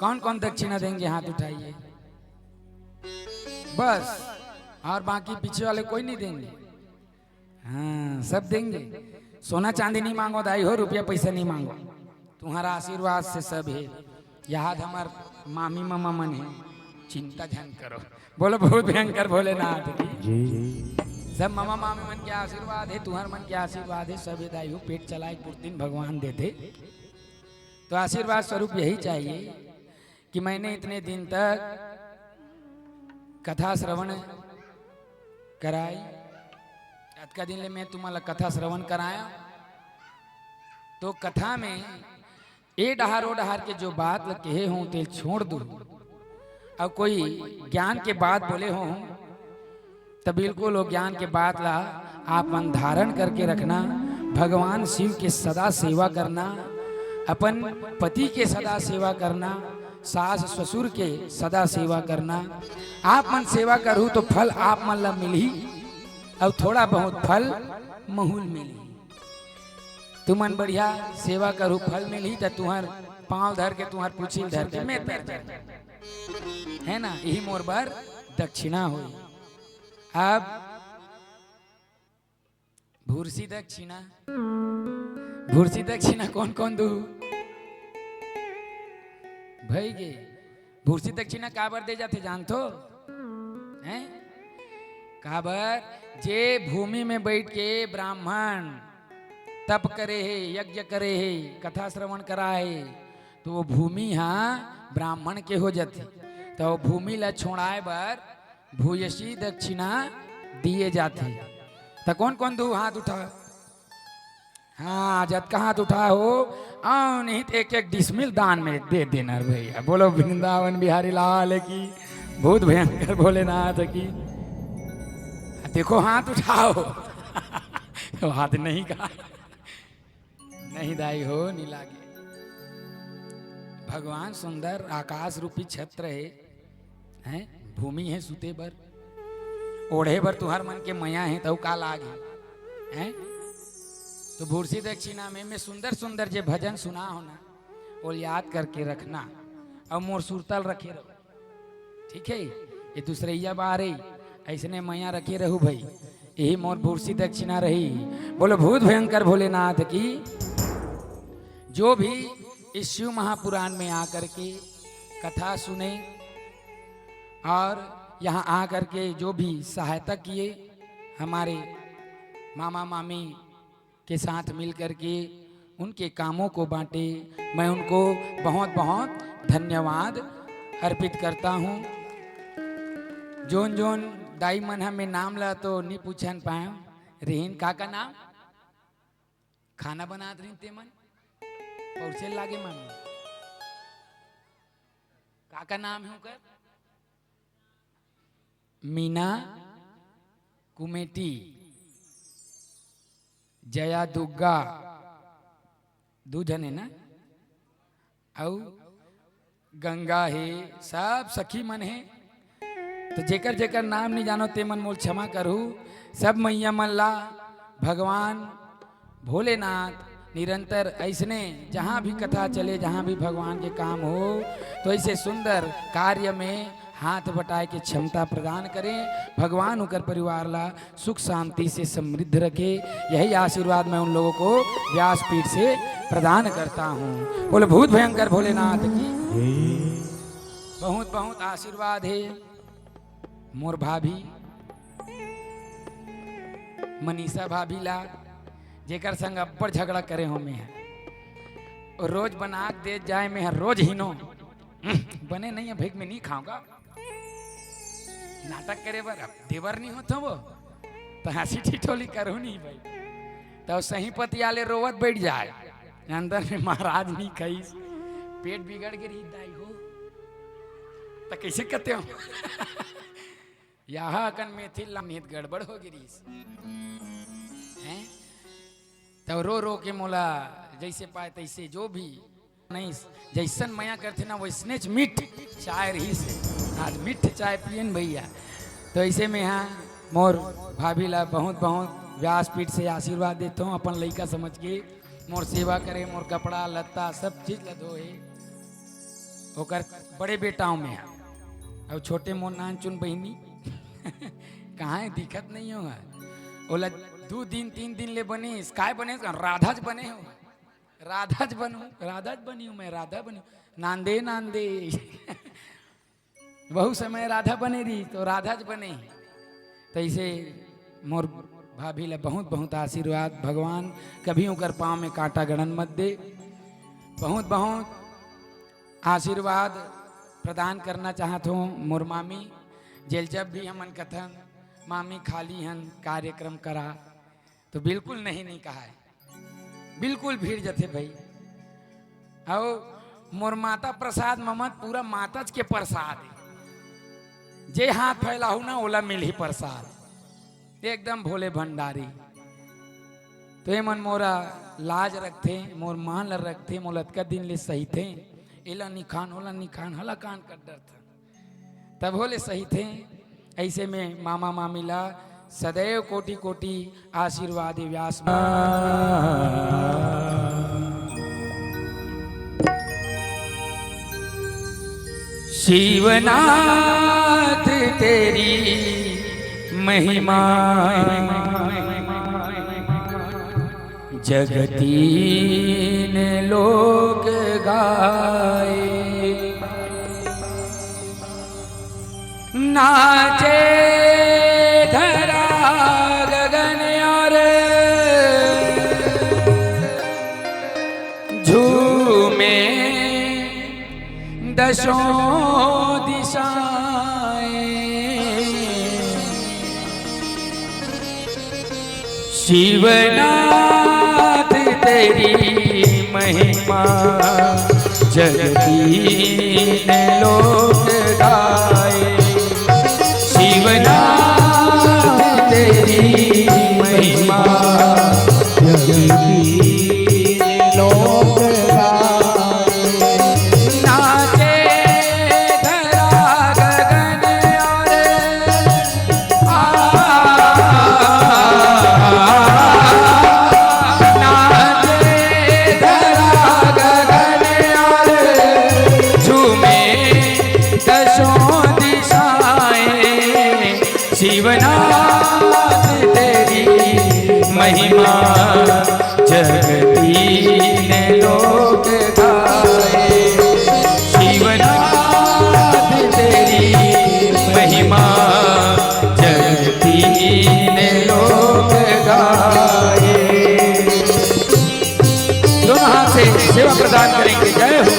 कौन कौन दक्षिणा देंगे हाथ उठाइए। बस, और बाकी पीछे वाले कोई नहीं देंगे? हाँ, सब देंगे। सोना चांदी नहीं मांगो दाई हो, रुपया पैसा नहीं मांगो, तुम्हारा आशीर्वाद से सब है। याद हमार मामी मामा मन है, चिंता ध्यान करो। बोलो बहुत भयंकर भोलेनाथ की। सब मामा मामी मन के आशीर्वाद है, तुम्हार मन के आशीर्वाद है, सब दाई हो। पेट चलाए दिन भगवान देते, तो आशीर्वाद स्वरूप यही चाहिए कि मैंने इतने दिन तक कथा श्रवण कराई। आज का दिन मैं तुम्हारा कथा श्रवण कराया, तो कथा में ए डहार ओ डहार के जो बात कहे हों ते छोड़ दो। अब कोई ज्ञान के बात बोले हों तो बिल्कुल वो ज्ञान के बात ला आप मन धारण करके रखना। भगवान शिव के सदा सेवा करना, अपन पति के सदा सेवा करना, सास ससुर के सदा सेवा करना। आप मन सेवा करूँ तो फल आप मन ला मिली, अब थोड़ा बहुत फल महूल मिली। तुमन बढ़िया सेवा करूँ फल मिली, तो तुम्हार पांव धर के तुम्हार पुछिल धर के मैं तर है ना, यही मोर बार दक्षिणा हुई। अब भूरसी दक्षिणा, भूरसी दक्षिणा कौन कौन दू भाई गे? भूरसी दक्षिणा काबर दे जाते जानतो हैं? काबर जे भूमि में बैठ के ब्राह्मण तप करे है, यज्ञ करे है, कथा श्रवण कराए, तो वो भूमि हाँ ब्राह्मण के हो जाती। तो भूमि ला छोड़ाए बर भूयसी दक्षिणा दिए जाते। तो कौन कौन दू हाथ उठा? हाँ, जब का हाथ उठा हो नहीं तो एक एक डिसमिल दान में दे देना भैया। बोलो वृंदावन बिहारी लाल की, बहुत भयंकर भोलेनाथ की। देखो हाथ उठाओ तो हाथ नहीं का नहीं दाई हो नहीं लागे। भगवान सुंदर आकाश रूपी छत्र है, भूमि है सुते बर, ओढ़े बर तुहर मन के मया है, तो का लागे हैं? तो भूरसी दक्षिणा में मैं सुंदर सुंदर जे भजन सुना हो ना, वो याद करके रखना और मोर सुरतल रखे रहो, ठीक है? ये दूसरैया बार ऐसने मैया रखे रहू भाई, यही मोर भूरसी दक्षिणा रही। बोलो भूत भयंकर भोलेनाथ की। जो भी इस शिव महापुराण में आकर के कथा सुने और यहाँ आकर के जो भी सहायता किए, हमारे मामा मामी के साथ मिल करके उनके कामों को बांटे, मैं उनको बहुत बहुत धन्यवाद अर्पित करता हूँ। जोन जोन दाई मन हमें नाम ला तो नहीं पूछन पाए। रेहिन का नाम खाना बनात रही ते मन पौसे लागे मन का नाम है उनका? मीना कुमेटी, जया दुग्गा, दू जने ना, औ गंगा है, सब सखी मन है। तो जेकर जेकर नाम नहीं जानो ते मन मोल क्षमा करू। सब मैया मन ला भगवान भोलेनाथ निरंतर ऐसने जहाँ भी कथा चले, जहाँ भी भगवान के काम हो, तो ऐसे सुंदर कार्य में हाथ बटाए के क्षमता प्रदान करें। भगवान उनकर परिवार ला सुख शांति से समृद्ध रखे, यही आशीर्वाद मैं उन लोगों को व्यासपीठ से प्रदान करता हूँ। बोले भूत भयंकर भोलेनाथ की बहुत बहुत आशीर्वाद है। मोर भाभी मनीषा भाभी ला जेकर संग अब्बड़ झगड़ा करे हो मैं और रोज बना दे जाए मैं रोज हिनो बने नहीं है, भीख में नहीं खाऊंगा। नाटक करे बर अब देवर नहीं होता वो तो हंसी ठिठोली करो नहीं भाई तो सही पतियाले रोवत बैठ जाए अंदर में महाराज नहीं खाई पेट बिगड़ के रही दाई हो तो कैसे कहते हो यहाँ कन मेथी लमित गड़बड़ हो गिरी हैं तब रो रो के मोला जैसे पाए तैसे जो भी नहीं जैसन मया करते ना वैसने मीठ चाय रही से आज मीठ चाय पियन भैया तो ऐसे में यहाँ मोर भाभी ला बहुत बहुत व्यासपीठ से आशीर्वाद देता हूँ अपन लड़का समझ के मोर सेवा करे मोर कपड़ा लत्ता सब चीज ला धोए ओकर बड़े बेटाओं में अब छोटे मोर नान चुन बहनी कहाँ है दिक्कत नहीं होगा ओला 2 दिन 3 दिन ले बने काय बने राधाज बने हो राधाज बनी हूँ मैं राधा बनी नांदे नांदे बहुत समय राधा बने रही तो राधाज बने तो ऐसे मोर भाभी ला बहुत बहुत आशीर्वाद भगवान कभी उकर पाँव में कांटा गणन मत दे बहुत बहुत आशीर्वाद प्रदान करना चाहता हूँ मोर मामी जेल जब भी हमन कथन मामी खाली हन कार्यक्रम करा तो बिल्कुल नहीं कहा है बिल्कुल भीड़ जथे भाई आओ मोर माता प्रसाद ममत पूरा माताज के प्रसाद है जे हाथ फैलाहू ना ओला मिल ही प्रसाद एकदम भोले भंडारी तो ये मन मोरा लाज रखते मोर मान ल रखते मोलत का दिन ले सही थे एला निखान होला निखान हला कान कर डर था तब होले सही थे ऐसे में मामा मामीला सदैव कोटि कोटि आशीर्वाद व्यास शिवनाथ तेरी महिमा जगतीन लोक गाए नाचे धरा गगन और झूमे दशों दिशाएं शिवनाथ तेरी महिमा जगतीन लोक गाए शिवनाथ तेरी महिमा जगतीन लोक गाए नाचे धरा गगन और शिवनाथ तेरी महिमा जगतीन लोक गाए शिवनाथ तेरी महिमा जगतीन लोक गाए दोनों हाथ से सेवा प्रदान करेंगे जय हो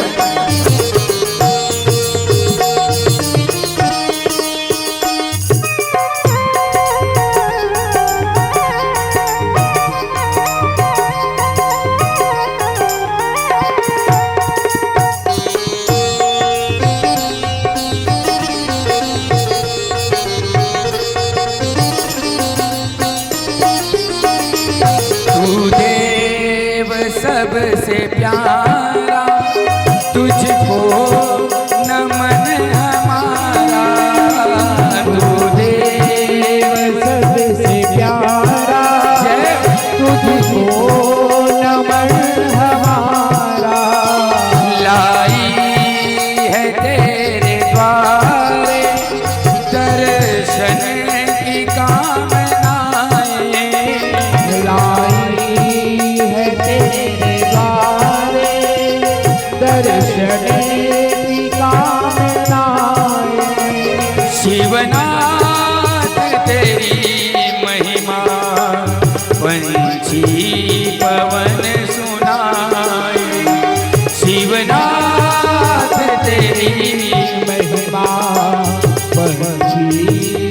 सबसे प्यारा तुझको नमन हमारा तू देव सबसे प्यारा तुझको नमन हमारा लाई है तेरे द्वारे दर्शन की कामनाएं लाई है तेरे द्वारे दर्शन की कामनाएं शिवनाथ तेरी महिमा पंछी पवन सुनाए शिवनाथ तेरी महिमा पंछी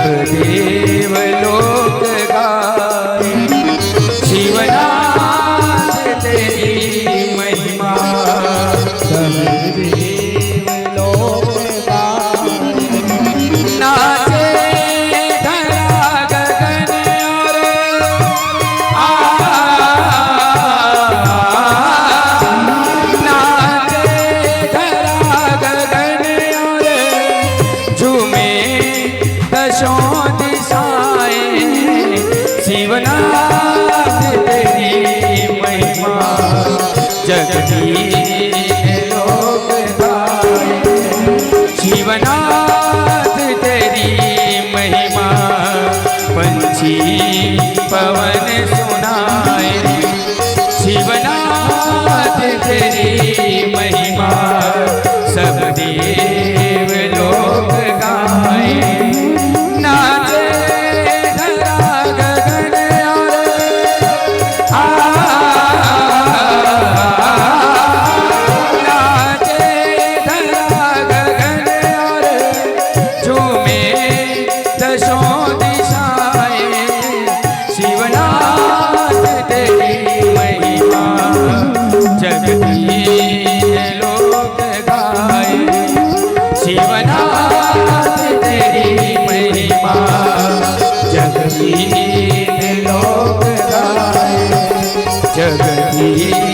देव लोक गाए शिवनाथ तेरी महिमा सब देव लोक गाए नाचे धरा गगन और नाचे धरा गगन और झूमे दशों दिशाएं शिवनाथ तेरी महिमा जगदीश लोक गाए शिवनाथ तेरी महिमा पंछी पवन सुनाए शिवनाथ तेरी महिमा सब देव लोक गाए नाचे धरा गगन और नाचे धरा गगन और झूमे दशों दिशाएं शिवनाथ तेरी महिमा जगदीश लोक गाए शिवनाथ तेरी महिमा जगदीश लोक गाए जगदीश